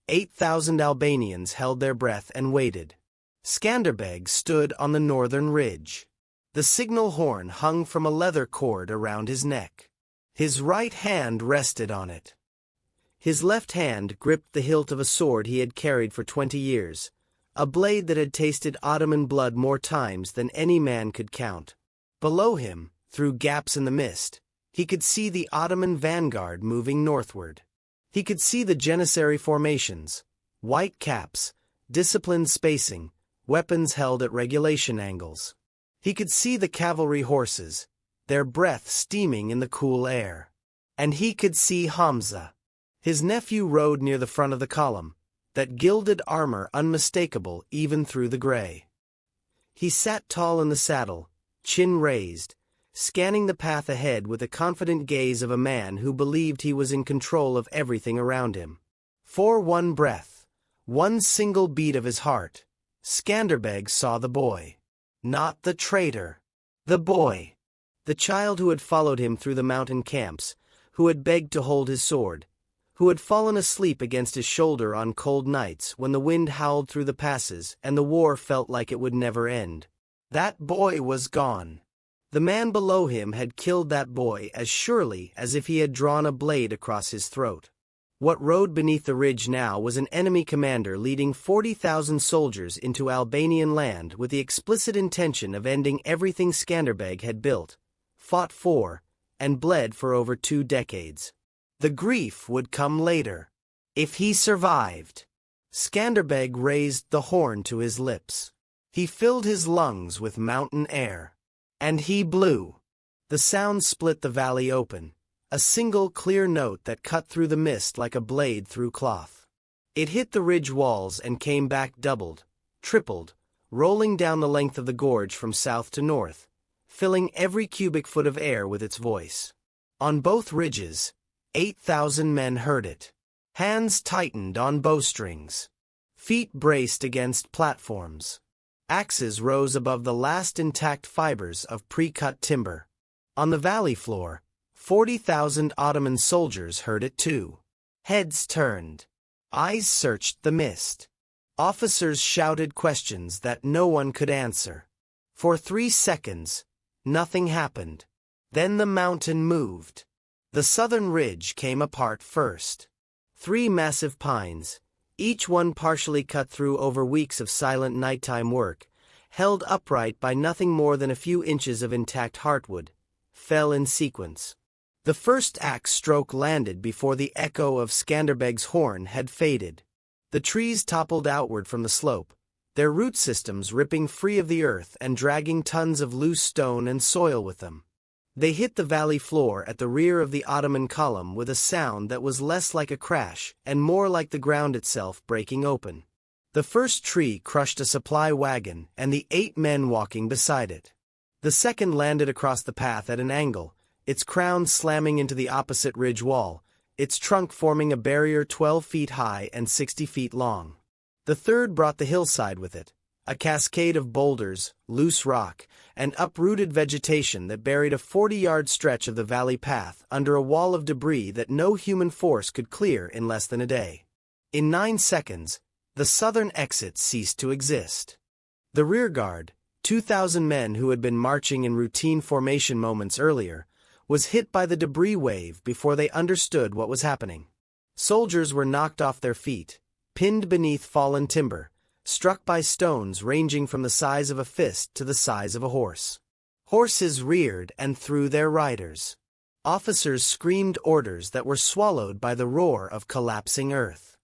8,000 Albanians held their breath and waited. Skanderbeg stood on the northern ridge. The signal horn hung from a leather cord around his neck. His right hand rested on it. His left hand gripped the hilt of a sword he had carried for 20 years, a blade that had tasted Ottoman blood more times than any man could count. Below him, through gaps in the mist, he could see the Ottoman vanguard moving northward. He could see the janissary formations, white caps, disciplined spacing, weapons held at regulation angles. He could see the cavalry horses, their breath steaming in the cool air. And he could see Hamza. His nephew rode near the front of the column, that gilded armor unmistakable even through the gray. He sat tall in the saddle, chin raised, scanning the path ahead with the confident gaze of a man who believed he was in control of everything around him. For one breath, one single beat of his heart, Skanderbeg saw the boy. Not the traitor. The boy. The child who had followed him through the mountain camps, who had begged to hold his sword, who had fallen asleep against his shoulder on cold nights when the wind howled through the passes and the war felt like it would never end. That boy was gone. The man below him had killed that boy as surely as if he had drawn a blade across his throat. What rode beneath the ridge now was an enemy commander leading 40,000 soldiers into Albanian land with the explicit intention of ending everything Skanderbeg had built, fought for, and bled for over 2 decades. The grief would come later. If he survived. Skanderbeg raised the horn to his lips. He filled his lungs with mountain air. And he blew. The sound split the valley open, a single clear note that cut through the mist like a blade through cloth. It hit the ridge walls and came back doubled, tripled, rolling down the length of the gorge from south to north, filling every cubic foot of air with its voice. On both ridges, 8,000 men heard it. Hands tightened on bowstrings. Feet braced against platforms. Axes rose above the last intact fibers of pre-cut timber. On the valley floor, 40,000 Ottoman soldiers heard it too. Heads turned. Eyes searched the mist. Officers shouted questions that no one could answer. For 3 seconds, nothing happened. Then the mountain moved. The southern ridge came apart first. 3 massive pines, each one partially cut through over weeks of silent nighttime work, held upright by nothing more than a few inches of intact heartwood, fell in sequence. The first axe stroke landed before the echo of Skanderbeg's horn had faded. The trees toppled outward from the slope, their root systems ripping free of the earth and dragging tons of loose stone and soil with them. They hit the valley floor at the rear of the Ottoman column with a sound that was less like a crash and more like the ground itself breaking open. The first tree crushed a supply wagon and the 8 men walking beside it. The second landed across the path at an angle, its crown slamming into the opposite ridge wall, its trunk forming a barrier 12 feet high and 60 feet long. The third brought the hillside with it, a cascade of boulders, loose rock, and uprooted vegetation that buried a 40-yard stretch of the valley path under a wall of debris that no human force could clear in less than a day. In 9 seconds, the southern exit ceased to exist. The rearguard, 2,000 men who had been marching in routine formation moments earlier, was hit by the debris wave before they understood what was happening. Soldiers were knocked off their feet, pinned beneath fallen timber, struck by stones ranging from the size of a fist to the size of a horse. Horses reared and threw their riders. Officers screamed orders that were swallowed by the roar of collapsing earth.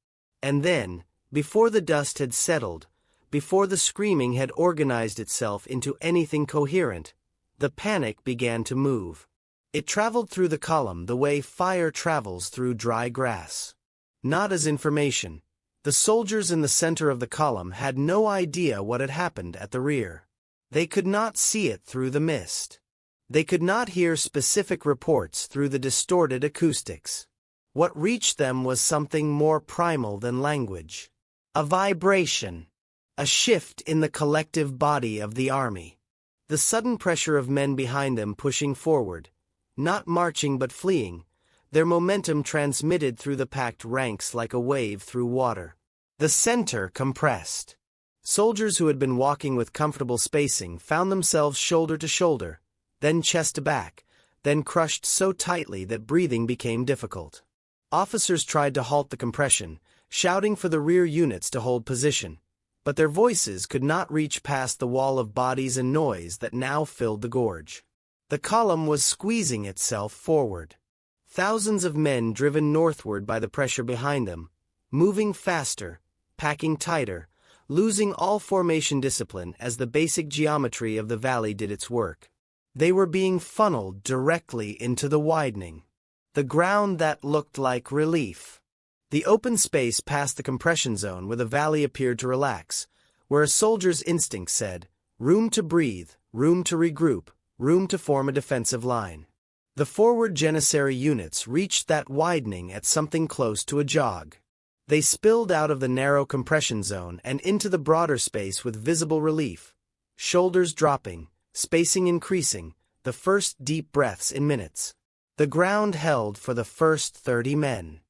And then, before the dust had settled, before the screaming had organized itself into anything coherent, the panic began to move. It traveled through the column the way fire travels through dry grass. Not as information. The soldiers in the center of the column had no idea what had happened at the rear. They could not see it through the mist. They could not hear specific reports through the distorted acoustics. What reached them was something more primal than language. A vibration. A shift in the collective body of the army. The sudden pressure of men behind them pushing forward, not marching but fleeing, their momentum transmitted through the packed ranks like a wave through water. The center compressed. Soldiers who had been walking with comfortable spacing found themselves shoulder to shoulder, then chest to back, then crushed so tightly that breathing became difficult. Officers tried to halt the compression, shouting for the rear units to hold position, but their voices could not reach past the wall of bodies and noise that now filled the gorge. The column was squeezing itself forward. Thousands of men driven northward by the pressure behind them, moving faster, packing tighter, losing all formation discipline as the basic geometry of the valley did its work. They were being funneled directly into the widening. The ground that looked like relief. The open space past the compression zone where the valley appeared to relax, where a soldier's instinct said, room to breathe, room to regroup, room to form a defensive line. The forward Janissary units reached that widening at something close to a jog. They spilled out of the narrow compression zone and into the broader space with visible relief, shoulders dropping, spacing increasing, the first deep breaths in minutes. The ground held for the first 30 men.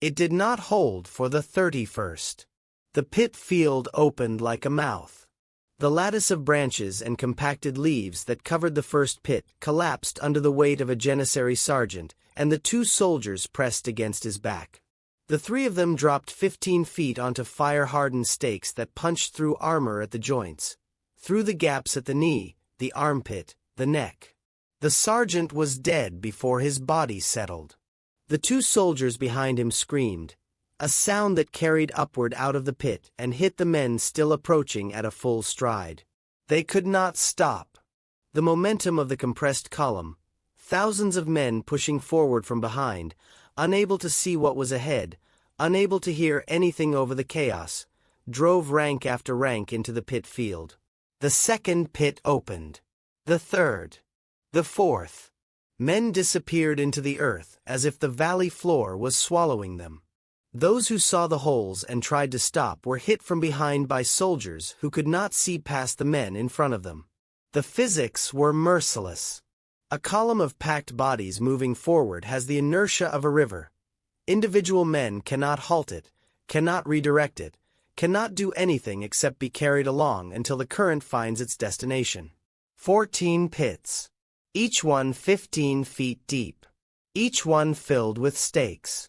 It did not hold for the 31st. The pit field opened like a mouth. The lattice of branches and compacted leaves that covered the first pit collapsed under the weight of a Janissary sergeant, and the 2 soldiers pressed against his back. The 3 of them dropped 15 feet onto fire-hardened stakes that punched through armor at the joints, through the gaps at the knee, the armpit, the neck. The sergeant was dead before his body settled. The 2 soldiers behind him screamed, a sound that carried upward out of the pit and hit the men still approaching at a full stride. They could not stop. The momentum of the compressed column, thousands of men pushing forward from behind, unable to see what was ahead, unable to hear anything over the chaos, drove rank after rank into the pit field. The second pit opened. The third. The fourth. Men disappeared into the earth as if the valley floor was swallowing them. Those who saw the holes and tried to stop were hit from behind by soldiers who could not see past the men in front of them. The physics were merciless. A column of packed bodies moving forward has the inertia of a river. Individual men cannot halt it, cannot redirect it, cannot do anything except be carried along until the current finds its destination. 14 pits. Each one 15 feet deep. Each one filled with stakes.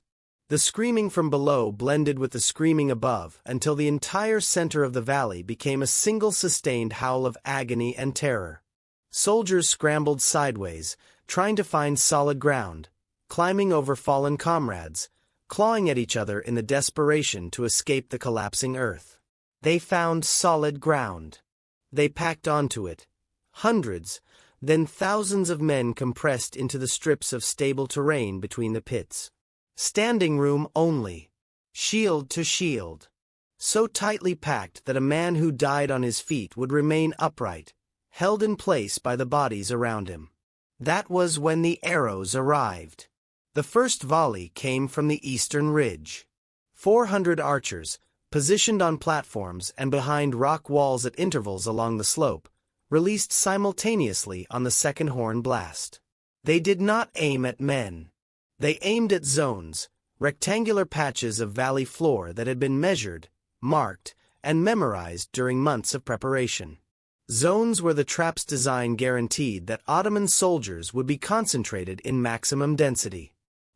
The screaming from below blended with the screaming above until the entire center of the valley became a single sustained howl of agony and terror. Soldiers scrambled sideways, trying to find solid ground, climbing over fallen comrades, clawing at each other in the desperation to escape the collapsing earth. They found solid ground. They packed onto it. Hundreds, then thousands of men compressed into the strips of stable terrain between the pits. Standing room only. Shield to shield. So tightly packed that a man who died on his feet would remain upright, held in place by the bodies around him. That was when the arrows arrived. The first volley came from the eastern ridge. 400 archers, positioned on platforms and behind rock walls at intervals along the slope, released simultaneously on the second horn blast. They did not aim at men. They aimed at zones, rectangular patches of valley floor that had been measured, marked, and memorized during months of preparation. Zones where the trap's design guaranteed that Ottoman soldiers would be concentrated in maximum density.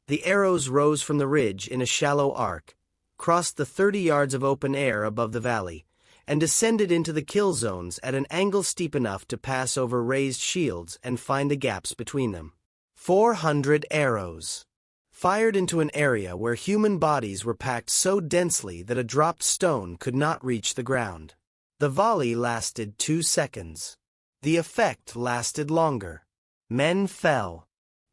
The arrows rose from the ridge in a shallow arc, crossed the 30 yards of open air above the valley, and descended into the kill zones at an angle steep enough to pass over raised shields and find the gaps between them. 400 arrows. Fired into an area where human bodies were packed so densely that a dropped stone could not reach the ground. The volley lasted 2 seconds. The effect lasted longer. Men fell.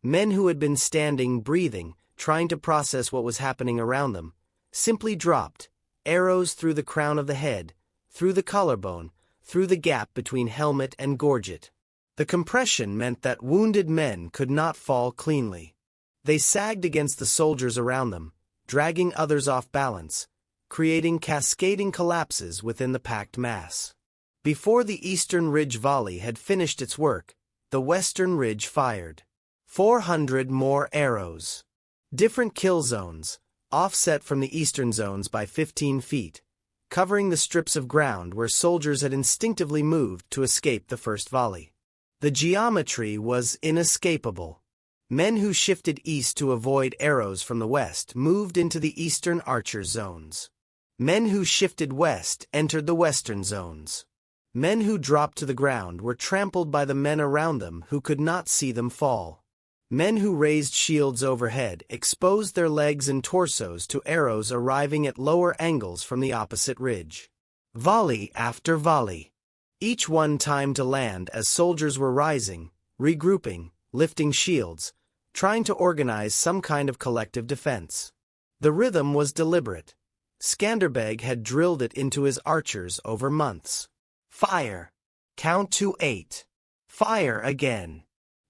Men who had been standing, breathing, trying to process what was happening around them, simply dropped, arrows through the crown of the head, through the collarbone, through the gap between helmet and gorget. The compression meant that wounded men could not fall cleanly. They sagged against the soldiers around them, dragging others off balance, creating cascading collapses within the packed mass. Before the eastern ridge volley had finished its work, the western ridge fired. 400 more arrows. Different kill zones, offset from the eastern zones by 15 feet, covering the strips of ground where soldiers had instinctively moved to escape the first volley. The geometry was inescapable. Men who shifted east to avoid arrows from the west moved into the eastern archer zones. Men who shifted west entered the western zones. Men who dropped to the ground were trampled by the men around them who could not see them fall. Men who raised shields overhead exposed their legs and torsos to arrows arriving at lower angles from the opposite ridge. Volley after volley. Each one timed to land as soldiers were rising, regrouping, lifting shields, trying to organize some kind of collective defense. The rhythm was deliberate. Skanderbeg had drilled it into his archers over months. Fire. Count to 8. Fire again.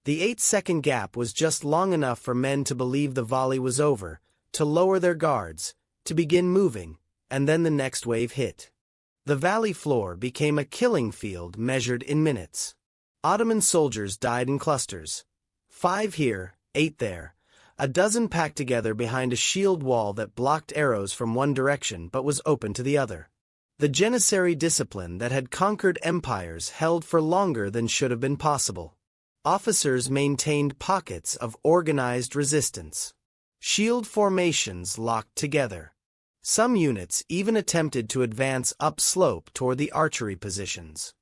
The 8-second gap was just long enough for men to believe the volley was over, to lower their guards, to begin moving, and then the next wave hit. The valley floor became a killing field measured in minutes. Ottoman soldiers died in clusters. 5 here, 8 there, a dozen packed together behind a shield wall that blocked arrows from one direction but was open to the other. The janissary discipline that had conquered empires held for longer than should have been possible. Officers maintained pockets of organized resistance. Shield formations locked together. Some units even attempted to advance upslope toward the archery positions.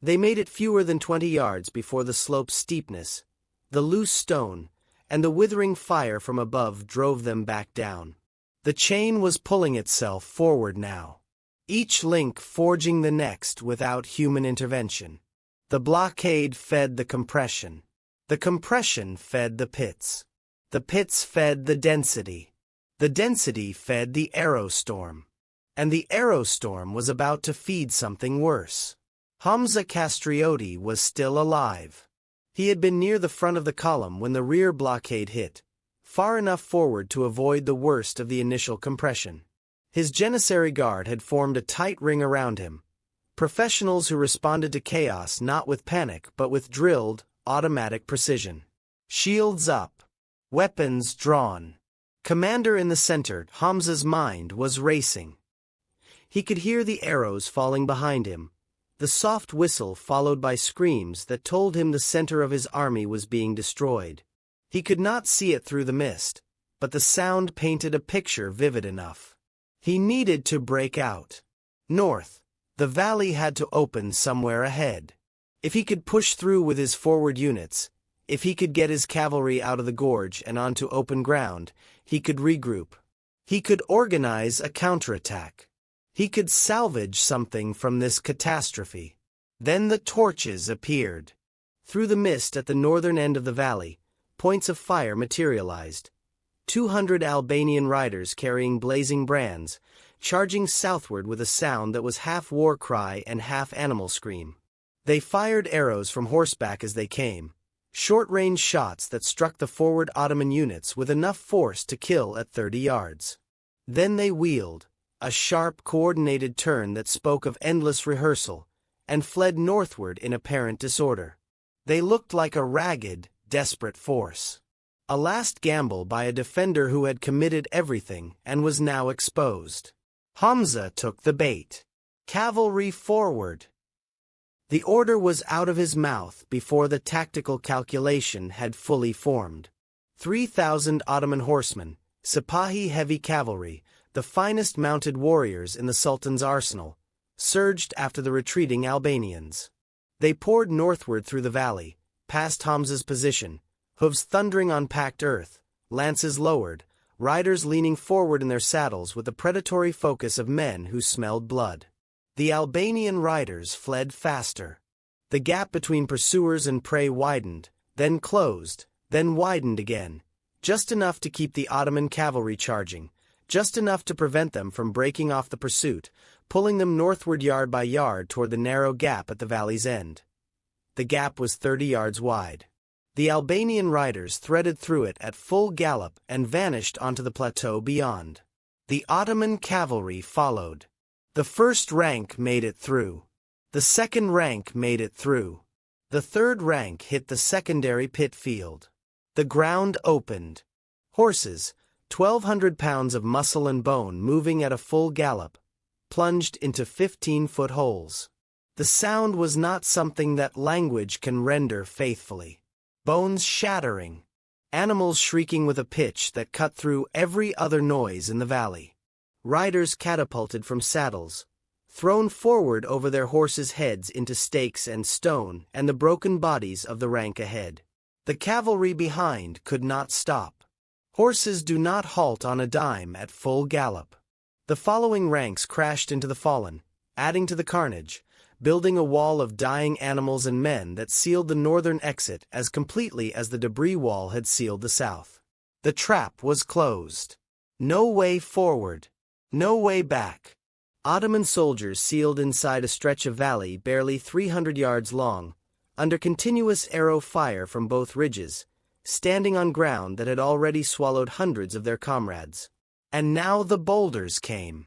They made it fewer than 20 yards before the slope's steepness, the loose stone, and the withering fire from above drove them back down. The chain was pulling itself forward now, each link forging the next without human intervention. The blockade fed the compression. The compression fed the pits. The pits fed the density. The density fed the arrow storm. And the arrow storm was about to feed something worse. Hamza Castrioti was still alive. He had been near the front of the column when the rear blockade hit, far enough forward to avoid the worst of the initial compression. His janissary guard had formed a tight ring around him. Professionals who responded to chaos not with panic but with drilled, automatic precision. Shields up. Weapons drawn. Commander in the center, Hamza's mind was racing. He could hear the arrows falling behind him, the soft whistle followed by screams that told him the center of his army was being destroyed. He could not see it through the mist, but the sound painted a picture vivid enough. He needed to break out. North. The valley had to open somewhere ahead. If he could push through with his forward units, If he could get his cavalry out of the gorge and onto open ground, he could regroup. He could organize a counterattack. He could salvage something from this catastrophe. Then the torches appeared. Through the mist at the northern end of the valley, points of fire materialized. 200 Albanian riders carrying blazing brands, charging southward with a sound that was half war cry and half animal scream. They fired arrows from horseback as they came, short-range shots that struck the forward Ottoman units with enough force to kill at 30 yards. Then they wheeled, a sharp, coordinated turn that spoke of endless rehearsal, and fled northward in apparent disorder. They looked like a ragged, desperate force. A last gamble by a defender who had committed everything and was now exposed. Hamza took the bait. Cavalry forward. The order was out of his mouth before the tactical calculation had fully formed. 3,000 Ottoman horsemen, Sipahi heavy cavalry, the finest mounted warriors in the Sultan's arsenal, surged after the retreating Albanians. They poured northward through the valley, past Hamza's position, hooves thundering on packed earth, lances lowered, riders leaning forward in their saddles with the predatory focus of men who smelled blood. The Albanian riders fled faster. The gap between pursuers and prey widened, then closed, then widened again, just enough to keep the Ottoman cavalry charging, just enough to prevent them from breaking off the pursuit, pulling them northward yard by yard toward the narrow gap at the valley's end. The gap was 30 yards wide. The Albanian riders threaded through it at full gallop and vanished onto the plateau beyond. The Ottoman cavalry followed. The first rank made it through. The second rank made it through. The third rank hit the secondary pit field. The ground opened. Horses, 1,200 pounds of muscle and bone moving at a full gallop, plunged into 15-foot holes. The sound was not something that language can render faithfully. Bones shattering. Animals shrieking with a pitch that cut through every other noise in the valley. Riders catapulted from saddles, thrown forward over their horses' heads into stakes and stone and the broken bodies of the rank ahead. The cavalry behind could not stop. Horses do not halt on a dime at full gallop. The following ranks crashed into the fallen, adding to the carnage, building a wall of dying animals and men that sealed the northern exit as completely as the debris wall had sealed the south. The trap was closed. No way forward. No way back. Ottoman soldiers sealed inside a stretch of valley barely 300 yards long, under continuous arrow fire from both ridges, standing on ground that had already swallowed hundreds of their comrades. And now the boulders came.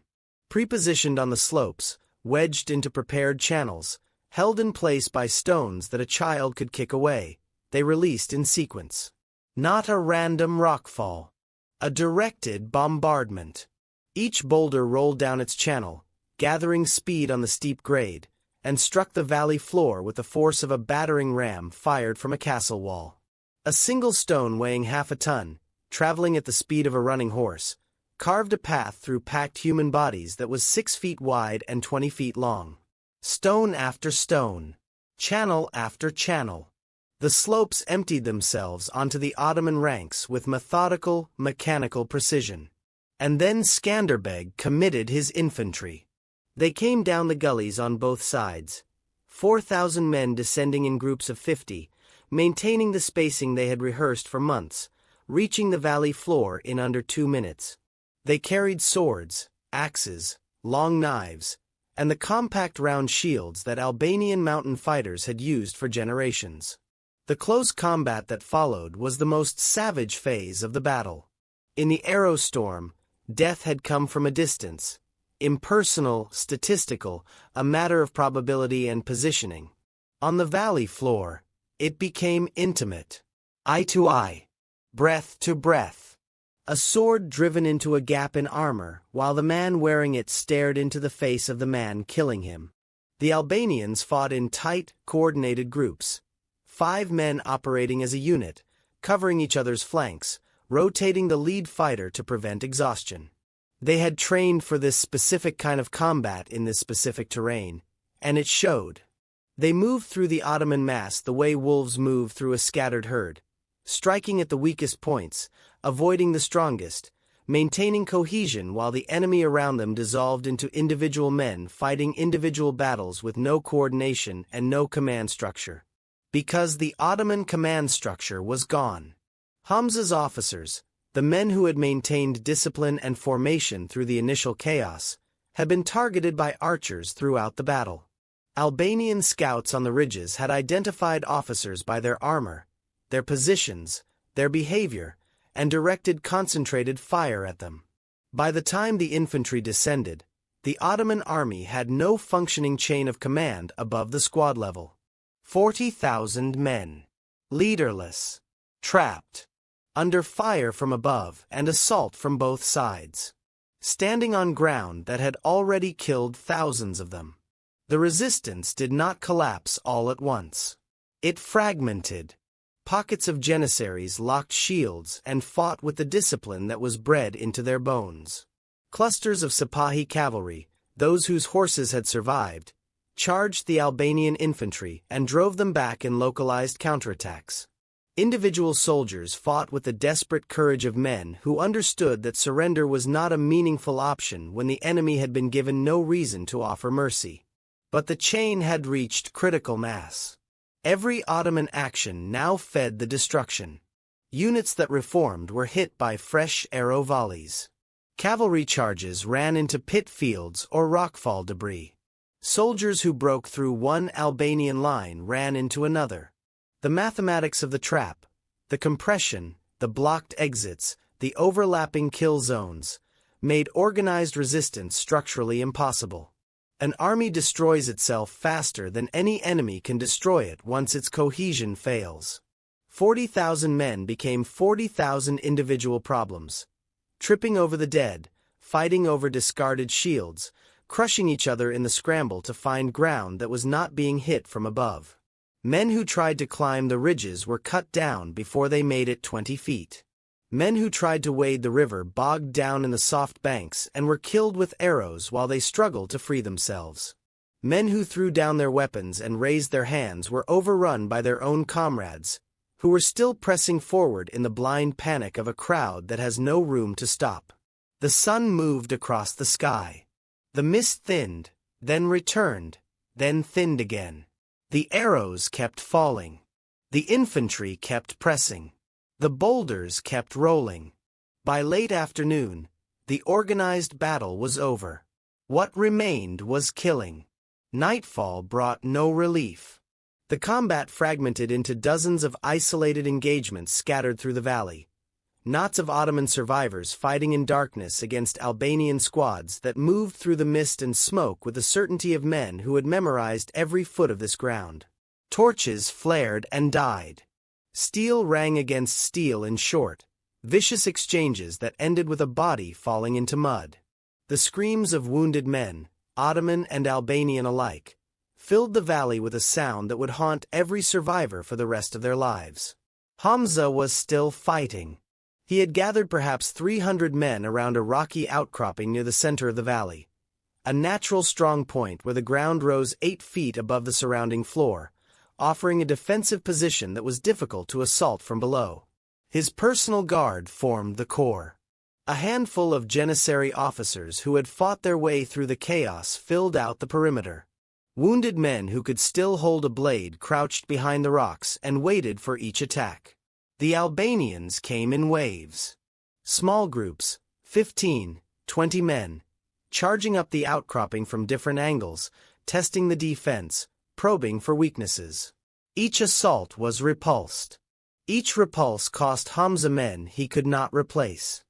Prepositioned on the slopes, wedged into prepared channels, held in place by stones that a child could kick away, they released in sequence. Not a random rockfall. A directed bombardment. Each boulder rolled down its channel, gathering speed on the steep grade, and struck the valley floor with the force of a battering ram fired from a castle wall. A single stone weighing half a ton, traveling at the speed of a running horse, carved a path through packed human bodies that was 6 feet wide and 20 feet long. Stone after stone, channel after channel. The slopes emptied themselves onto the Ottoman ranks with methodical, mechanical precision. And then Skanderbeg committed his infantry. They came down the gullies on both sides, 4,000 men descending in groups of 50, maintaining the spacing they had rehearsed for months, reaching the valley floor in under 2 minutes. They carried swords, axes, long knives, and the compact round shields that Albanian mountain fighters had used for generations. The close combat that followed was the most savage phase of the battle. In the arrow storm, death had come from a distance, impersonal, statistical, a matter of probability and positioning. On the valley floor, it became intimate, eye to eye, breath to breath. A sword driven into a gap in armor, while the man wearing it stared into the face of the man killing him. The Albanians fought in tight, coordinated groups, 5 men operating as a unit, covering each other's flanks, rotating the lead fighter to prevent exhaustion. They had trained for this specific kind of combat in this specific terrain, and it showed. They moved through the Ottoman mass the way wolves move through a scattered herd, striking at the weakest points, avoiding the strongest, maintaining cohesion while the enemy around them dissolved into individual men fighting individual battles with no coordination and no command structure. Because the Ottoman command structure was gone. Hamza's officers, the men who had maintained discipline and formation through the initial chaos, had been targeted by archers throughout the battle. Albanian scouts on the ridges had identified officers by their armor, their positions, their behavior, and directed concentrated fire at them. By the time the infantry descended, the Ottoman army had no functioning chain of command above the squad level. 40,000 men. Leaderless. Trapped. Under fire from above and assault from both sides. Standing on ground that had already killed thousands of them. The resistance did not collapse all at once. It fragmented. Pockets of janissaries locked shields and fought with the discipline that was bred into their bones. Clusters of Sipahi cavalry, those whose horses had survived, charged the Albanian infantry and drove them back in localized counterattacks. Individual soldiers fought with the desperate courage of men who understood that surrender was not a meaningful option when the enemy had been given no reason to offer mercy. But the chain had reached critical mass. Every Ottoman action now fed the destruction. Units that reformed were hit by fresh arrow volleys. Cavalry charges ran into pit fields or rockfall debris. Soldiers who broke through one Albanian line ran into another. The mathematics of the trap, the compression, the blocked exits, the overlapping kill zones, made organized resistance structurally impossible. An army destroys itself faster than any enemy can destroy it once its cohesion fails. 40,000 men became 40,000 individual problems. Tripping over the dead, fighting over discarded shields, crushing each other in the scramble to find ground that was not being hit from above. Men who tried to climb the ridges were cut down before they made it 20 feet. Men who tried to wade the river bogged down in the soft banks and were killed with arrows while they struggled to free themselves. Men who threw down their weapons and raised their hands were overrun by their own comrades, who were still pressing forward in the blind panic of a crowd that has no room to stop. The sun moved across the sky. The mist thinned, then returned, then thinned again. The arrows kept falling. The infantry kept pressing. The boulders kept rolling. By late afternoon, the organized battle was over. What remained was killing. Nightfall brought no relief. The combat fragmented into dozens of isolated engagements scattered through the valley. Knots of Ottoman survivors fighting in darkness against Albanian squads that moved through the mist and smoke with the certainty of men who had memorized every foot of this ground. Torches flared and died. Steel rang against steel in short, vicious exchanges that ended with a body falling into mud. The screams of wounded men, Ottoman and Albanian alike, filled the valley with a sound that would haunt every survivor for the rest of their lives. Hamza was still fighting. He had gathered perhaps 300 men around a rocky outcropping near the center of the valley, a natural strong point where the ground rose 8 feet above the surrounding floor, offering a defensive position that was difficult to assault from below. His personal guard formed the core. A handful of janissary officers who had fought their way through the chaos filled out the perimeter. Wounded men who could still hold a blade crouched behind the rocks and waited for each attack. The Albanians came in waves. Small groups, 15, 20 men, charging up the outcropping from different angles, testing the defense, probing for weaknesses. Each assault was repulsed. Each repulse cost Hamza men he could not replace.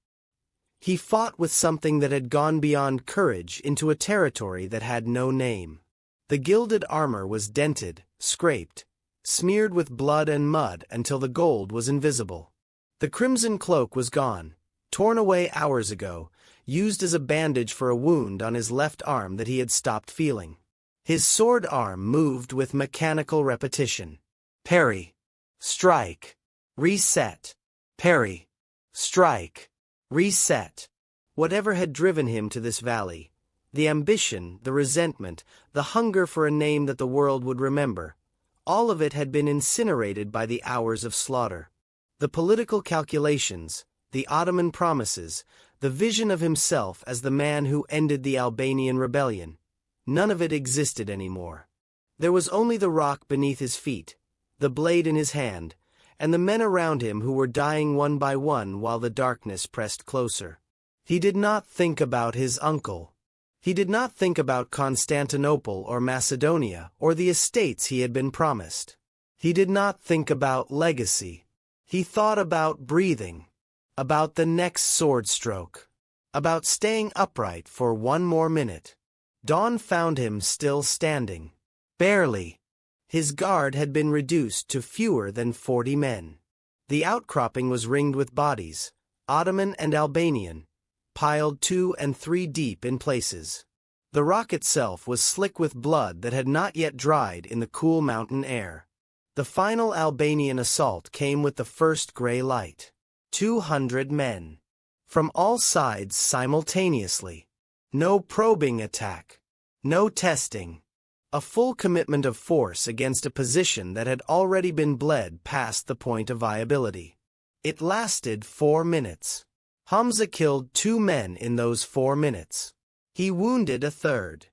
He fought with something that had gone beyond courage into a territory that had no name. The gilded armor was dented, scraped, smeared with blood and mud until the gold was invisible. The crimson cloak was gone, torn away hours ago, used as a bandage for a wound on his left arm that he had stopped feeling. His sword arm moved with mechanical repetition. Parry. Strike. Reset. Parry. Strike. Reset. Whatever had driven him to this valley, The ambition, the resentment, the hunger for a name that the world would remember, all of it had been incinerated by the hours of slaughter. The political calculations, the Ottoman promises, the vision of himself as the man who ended the Albanian rebellion, none of it existed anymore. There was only the rock beneath his feet, the blade in his hand, and the men around him who were dying one by one while the darkness pressed closer. He did not think about his uncle. He did not think about Constantinople or Macedonia or the estates he had been promised. He did not think about legacy. He thought about breathing, about the next sword stroke, about staying upright for one more minute. Dawn found him still standing. Barely. His guard had been reduced to fewer than 40 men. The outcropping was ringed with bodies, Ottoman and Albanian, piled 2 and 3 deep in places. The rock itself was slick with blood that had not yet dried in the cool mountain air. The final Albanian assault came with the first gray light. 200 men. From all sides simultaneously. No probing attack. No testing. A full commitment of force against a position that had already been bled past the point of viability. It lasted 4 minutes. Hamza killed 2 men in those 4 minutes. He wounded a third.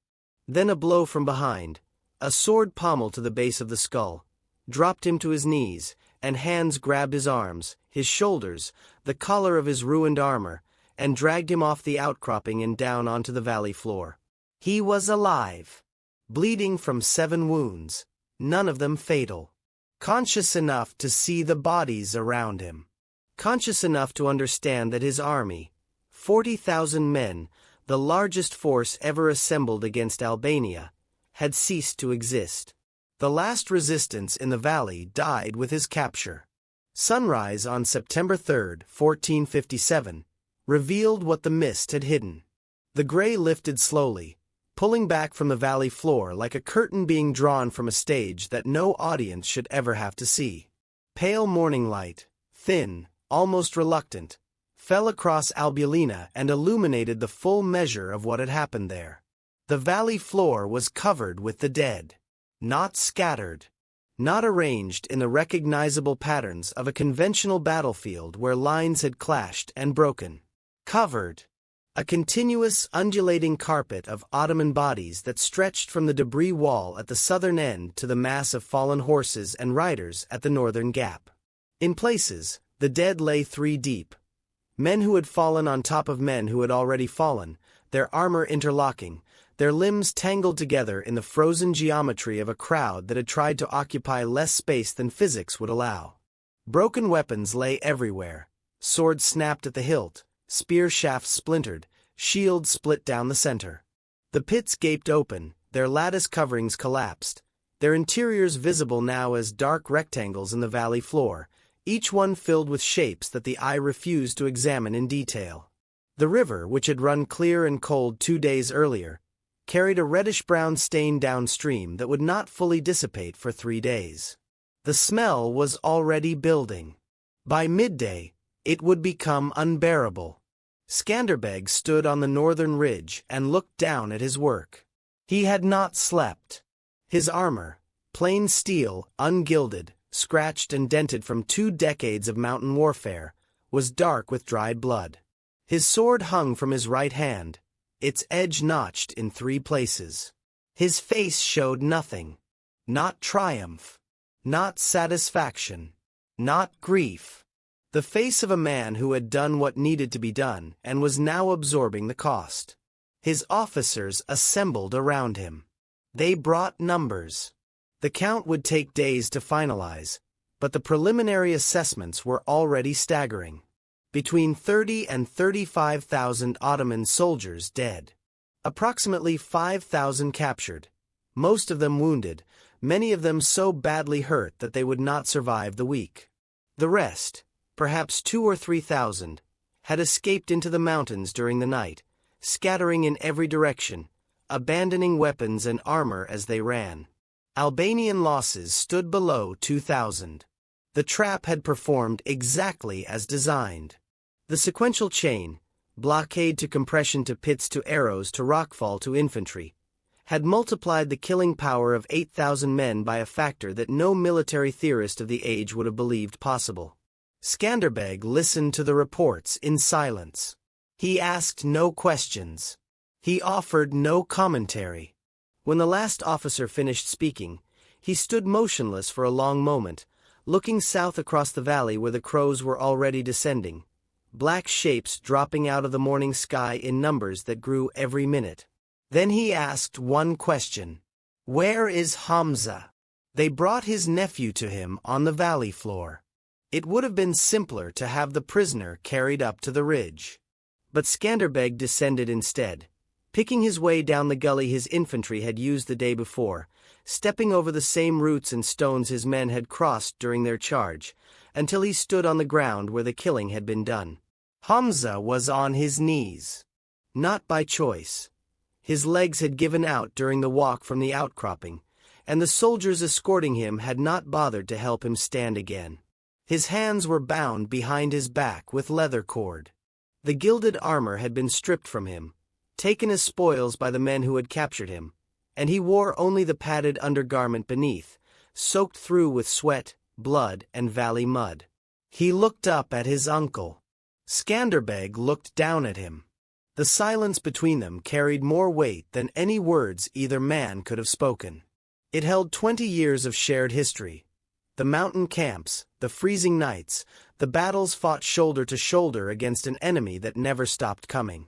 Then a blow from behind, a sword pommel to the base of the skull, dropped him to his knees, and hands grabbed his arms, his shoulders, the collar of his ruined armor, and dragged him off the outcropping and down onto the valley floor. He was alive, bleeding from 7 wounds, none of them fatal. Conscious enough to see the bodies around him. Conscious enough to understand that his army, 40,000 men, the largest force ever assembled against Albania, had ceased to exist. The last resistance in the valley died with his capture. Sunrise on September 3, 1457, revealed what the mist had hidden. The gray lifted slowly, pulling back from the valley floor like a curtain being drawn from a stage that no audience should ever have to see. Pale morning light, thin, almost reluctant, fell across Albulena and illuminated the full measure of what had happened there. The valley floor was covered with the dead. Not scattered. Not arranged in the recognizable patterns of a conventional battlefield where lines had clashed and broken. Covered. A continuous, undulating carpet of Ottoman bodies that stretched from the debris wall at the southern end to the mass of fallen horses and riders at the northern gap. In places, the dead lay 3 deep. Men who had fallen on top of men who had already fallen, their armor interlocking, their limbs tangled together in the frozen geometry of a crowd that had tried to occupy less space than physics would allow. Broken weapons lay everywhere. Swords snapped at the hilt, spear shafts splintered, shields split down the center. The pits gaped open, their lattice coverings collapsed, their interiors visible now as dark rectangles in the valley floor, each one filled with shapes that the eye refused to examine in detail. The river, which had run clear and cold 2 days earlier, carried a reddish-brown stain downstream that would not fully dissipate for 3 days. The smell was already building. By midday, it would become unbearable. Skanderbeg stood on the northern ridge and looked down at his work. He had not slept. His armor, plain steel, ungilded, scratched and dented from 2 decades of mountain warfare, was dark with dried blood. His sword hung from his right hand, its edge notched in 3 places. His face showed nothing. Not triumph. Not satisfaction. Not grief. The face of a man who had done what needed to be done and was now absorbing the cost. His officers assembled around him. They brought numbers. The count would take days to finalize, but the preliminary assessments were already staggering. Between 30 and 35,000 Ottoman soldiers dead. Approximately 5,000 captured, most of them wounded, many of them so badly hurt that they would not survive the week. The rest, perhaps 2 or 3,000, had escaped into the mountains during the night, scattering in every direction, abandoning weapons and armor as they ran. Albanian losses stood below 2,000. The trap had performed exactly as designed. The sequential chain, blockade to compression to pits to arrows to rockfall to infantry, had multiplied the killing power of 8,000 men by a factor that no military theorist of the age would have believed possible. Skanderbeg listened to the reports in silence. He asked no questions. He offered no commentary. When the last officer finished speaking, he stood motionless for a long moment, looking south across the valley where the crows were already descending, black shapes dropping out of the morning sky in numbers that grew every minute. Then he asked one question. "Where is Hamza?" They brought his nephew to him on the valley floor. It would have been simpler to have the prisoner carried up to the ridge. But Skanderbeg descended instead, picking his way down the gully his infantry had used the day before, stepping over the same roots and stones his men had crossed during their charge, until he stood on the ground where the killing had been done. Hamza was on his knees. Not by choice. His legs had given out during the walk from the outcropping, and the soldiers escorting him had not bothered to help him stand again. His hands were bound behind his back with leather cord. The gilded armor had been stripped from him, taken as spoils by the men who had captured him, and he wore only the padded undergarment beneath, soaked through with sweat, blood, and valley mud. He looked up at his uncle. Skanderbeg looked down at him. The silence between them carried more weight than any words either man could have spoken. It held 20 years of shared history. The mountain camps, the freezing nights, the battles fought shoulder to shoulder against an enemy that never stopped coming.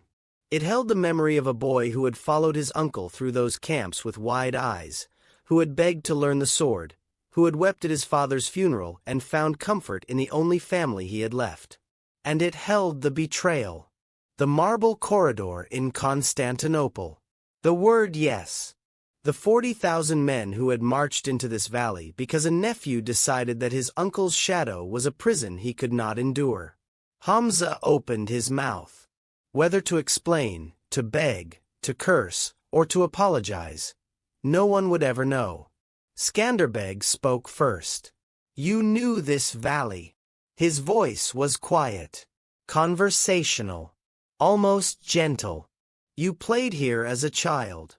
It held the memory of a boy who had followed his uncle through those camps with wide eyes, who had begged to learn the sword, who had wept at his father's funeral and found comfort in the only family he had left. And it held the betrayal. The marble corridor in Constantinople. The word yes. The 40,000 men who had marched into this valley because a nephew decided that his uncle's shadow was a prison he could not endure. Hamza opened his mouth. Whether to explain, to beg, to curse, or to apologize, no one would ever know. Skanderbeg spoke first. "You knew this valley." His voice was quiet, conversational, almost gentle. "You played here as a child.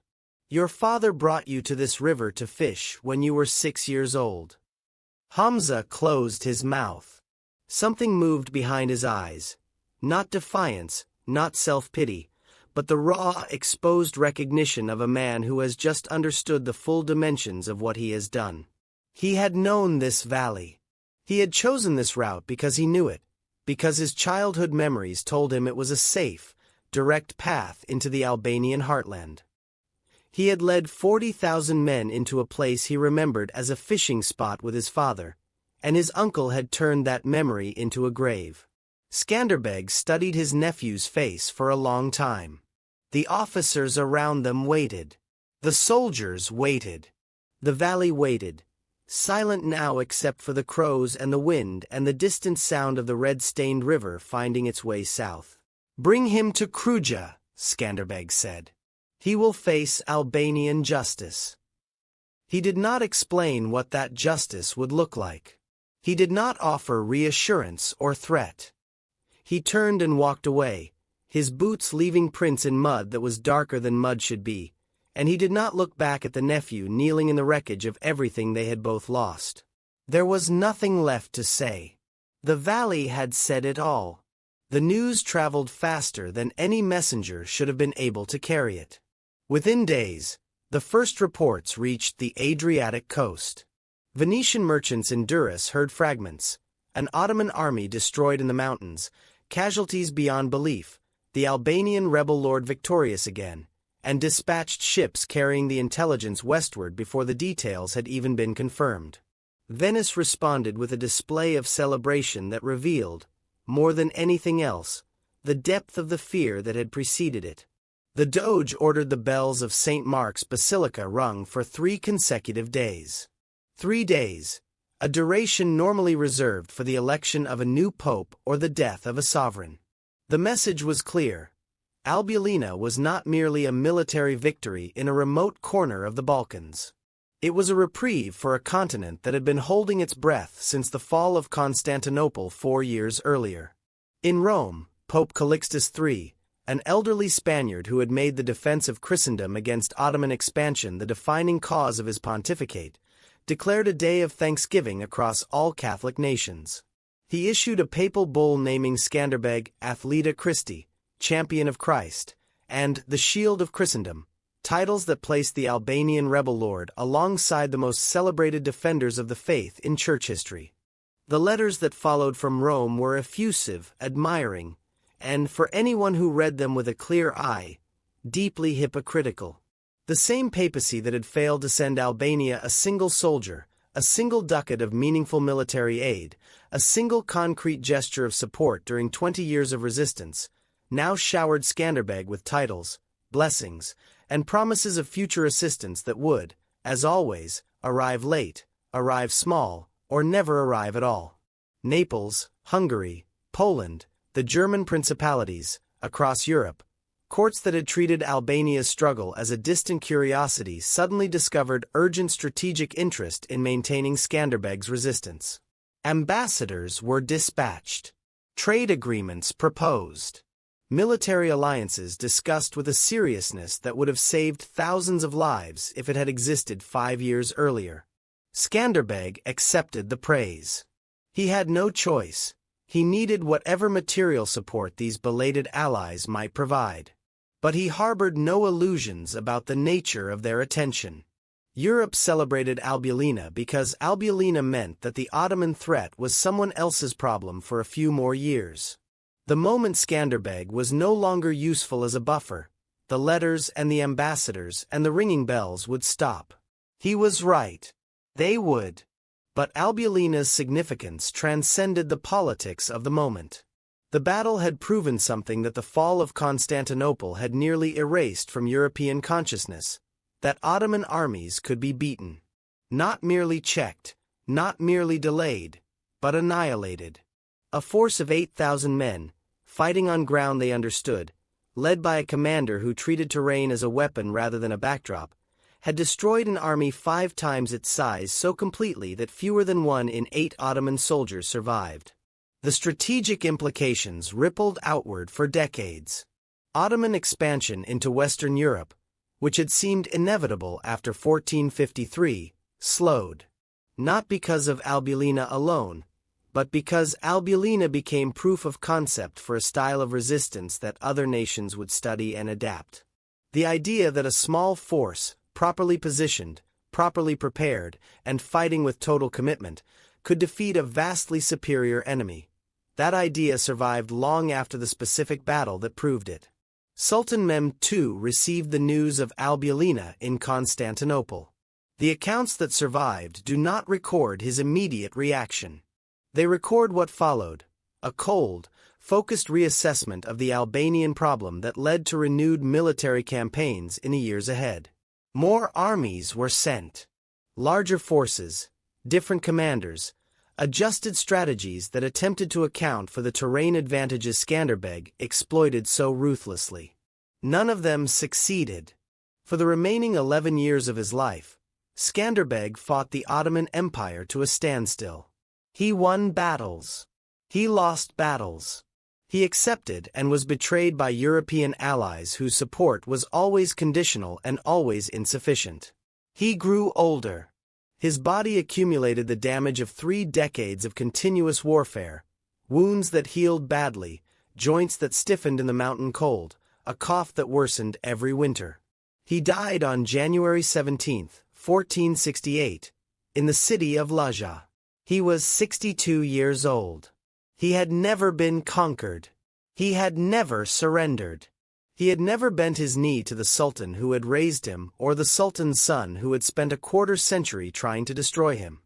Your father brought you to this river to fish when you were 6 years old." Hamza closed his mouth. Something moved behind his eyes. Not defiance, not self-pity, but the raw, exposed recognition of a man who has just understood the full dimensions of what he has done. He had known this valley. He had chosen this route because he knew it, because his childhood memories told him it was a safe, direct path into the Albanian heartland. He had led 40,000 men into a place he remembered as a fishing spot with his father, and his uncle had turned that memory into a grave. Skanderbeg studied his nephew's face for a long time. The officers around them waited. The soldiers waited. The valley waited, silent now except for the crows and the wind and the distant sound of the red-stained river finding its way south. "Bring him to Kruja," Skanderbeg said. "He will face Albanian justice." He did not explain what that justice would look like. He did not offer reassurance or threat. He turned and walked away, his boots leaving prints in mud that was darker than mud should be, and he did not look back at the nephew kneeling in the wreckage of everything they had both lost. There was nothing left to say. The valley had said it all. The news traveled faster than any messenger should have been able to carry it. Within days, the first reports reached the Adriatic coast. Venetian merchants in Durrës heard fragments, an Ottoman army destroyed in the mountains, casualties beyond belief, the Albanian rebel lord victorious again, and dispatched ships carrying the intelligence westward before the details had even been confirmed. Venice responded with a display of celebration that revealed, more than anything else, the depth of the fear that had preceded it. The Doge ordered the bells of St. Mark's Basilica rung for 3 consecutive days. 3 days, a duration normally reserved for the election of a new pope or the death of a sovereign. The message was clear. Albulena was not merely a military victory in a remote corner of the Balkans. It was a reprieve for a continent that had been holding its breath since the fall of Constantinople 4 years earlier. In Rome, Pope Calixtus III, an elderly Spaniard who had made the defense of Christendom against Ottoman expansion the defining cause of his pontificate, declared a day of thanksgiving across all Catholic nations. He issued a papal bull naming Skanderbeg Athleta Christi, Champion of Christ, and the Shield of Christendom, titles that placed the Albanian rebel lord alongside the most celebrated defenders of the faith in church history. The letters that followed from Rome were effusive, admiring, and, for anyone who read them with a clear eye, deeply hypocritical. The same papacy that had failed to send Albania a single soldier, a single ducat of meaningful military aid, a single concrete gesture of support during 20 years of resistance, now showered Skanderbeg with titles, blessings, and promises of future assistance that would, as always, arrive late, arrive small, or never arrive at all. Naples, Hungary, Poland, the German principalities, across Europe, courts that had treated Albania's struggle as a distant curiosity suddenly discovered urgent strategic interest in maintaining Skanderbeg's resistance. Ambassadors were dispatched. Trade agreements proposed. Military alliances discussed with a seriousness that would have saved thousands of lives if it had existed 5 years earlier. Skanderbeg accepted the praise. He had no choice. He needed whatever material support these belated allies might provide. But he harbored no illusions about the nature of their attention. Europe celebrated Albulena because Albulena meant that the Ottoman threat was someone else's problem for a few more years. The moment Skanderbeg was no longer useful as a buffer, the letters and the ambassadors and the ringing bells would stop. He was right. They would. But Albulena's significance transcended the politics of the moment. The battle had proven something that the fall of Constantinople had nearly erased from European consciousness, that Ottoman armies could be beaten. Not merely checked, not merely delayed, but annihilated. A force of 8,000 men, fighting on ground they understood, led by a commander who treated terrain as a weapon rather than a backdrop, had destroyed an army 5 times its size so completely that fewer than 1 in 8 Ottoman soldiers survived. The strategic implications rippled outward for decades. Ottoman expansion into Western Europe, which had seemed inevitable after 1453, slowed. Not because of Albulena alone, but because Albulena became proof of concept for a style of resistance that other nations would study and adapt. The idea that a small force, properly positioned, properly prepared, and fighting with total commitment, could defeat a vastly superior enemy. That idea survived long after the specific battle that proved it. Sultan Mehmed II received the news of Albulena in Constantinople. The accounts that survived do not record his immediate reaction. They record what followed, a cold, focused reassessment of the Albanian problem that led to renewed military campaigns in the years ahead. More armies were sent. Larger forces, different commanders, adjusted strategies that attempted to account for the terrain advantages Skanderbeg exploited so ruthlessly. None of them succeeded. For the remaining 11 years of his life, Skanderbeg fought the Ottoman Empire to a standstill. He won battles. He lost battles. He accepted and was betrayed by European allies whose support was always conditional and always insufficient. He grew older. His body accumulated the damage of 3 decades of continuous warfare, wounds that healed badly, joints that stiffened in the mountain cold, a cough that worsened every winter. He died on January 17, 1468, in the city of Lajja. He was 62 years old. He had never been conquered. He had never surrendered. He had never bent his knee to the Sultan who had raised him or the Sultan's son who had spent a quarter-century trying to destroy him.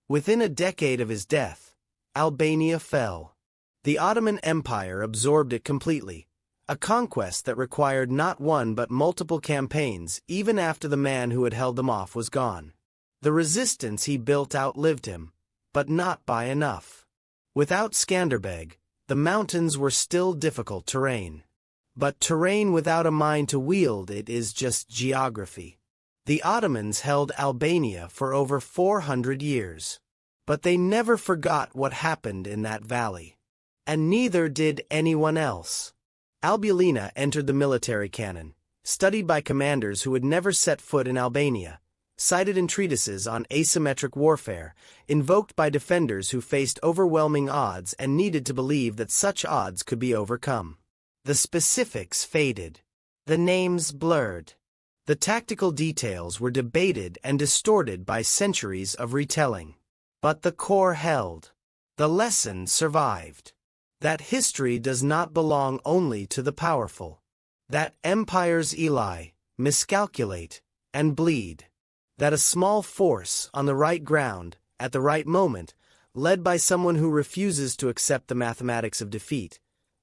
Within a decade of his death, Albania fell. The Ottoman Empire absorbed it completely, a conquest that required not one but multiple campaigns even after the man who had held them off was gone. The resistance he built outlived him, but not by enough. Without Skanderbeg, the mountains were still difficult terrain. But terrain without a mind to wield it is just geography. The Ottomans held Albania for over 400 years. But they never forgot what happened in that valley. And neither did anyone else. Albulena entered the military canon, studied by commanders who had never set foot in Albania, cited in treatises on asymmetric warfare, invoked by defenders who faced overwhelming odds and needed to believe that such odds could be overcome. The specifics faded. The names blurred. The tactical details were debated and distorted by centuries of retelling. But the core held. The lesson survived. That history does not belong only to the powerful. That empires miscalculate, and bleed. That a small force on the right ground, at the right moment, led by someone who refuses to accept the mathematics of defeat,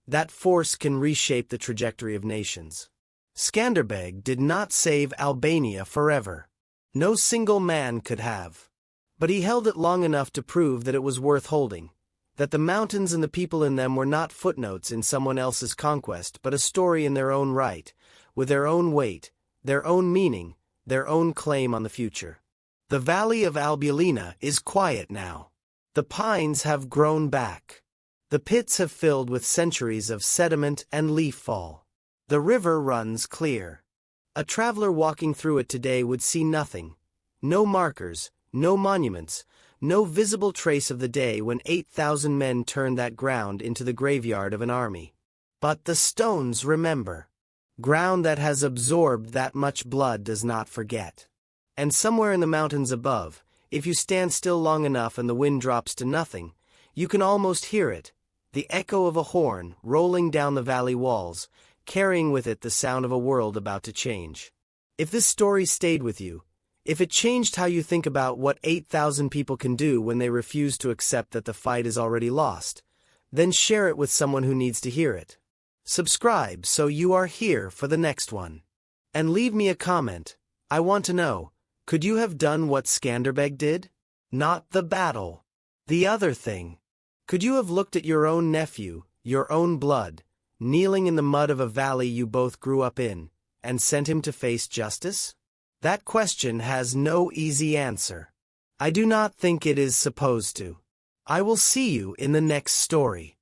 that force can reshape the trajectory of nations. Skanderbeg did not save Albania forever. No single man could have. But he held it long enough to prove that it was worth holding, that the mountains and the people in them were not footnotes in someone else's conquest, but a story in their own right, with their own weight, their own meaning, their own claim on the future. The valley of Albulena is quiet now. The pines have grown back. The pits have filled with centuries of sediment and leaf fall. The river runs clear. A traveler walking through it today would see nothing. No markers, no monuments, no visible trace of the day when 8,000 men turned that ground into the graveyard of an army. But the stones remember. Ground that has absorbed that much blood does not forget. And somewhere in the mountains above, if you stand still long enough and the wind drops to nothing, you can almost hear it, the echo of a horn rolling down the valley walls, carrying with it the sound of a world about to change. If this story stayed with you, if it changed how you think about what 8,000 people can do when they refuse to accept that the fight is already lost, then share it with someone who needs to hear it. Subscribe so you are here for the next one. And leave me a comment. I want to know, could you have done what Skanderbeg did? Not the battle. The other thing. Could you have looked at your own nephew, your own blood, kneeling in the mud of a valley you both grew up in, and sent him to face justice? That question has no easy answer. I do not think it is supposed to. I will see you in the next story.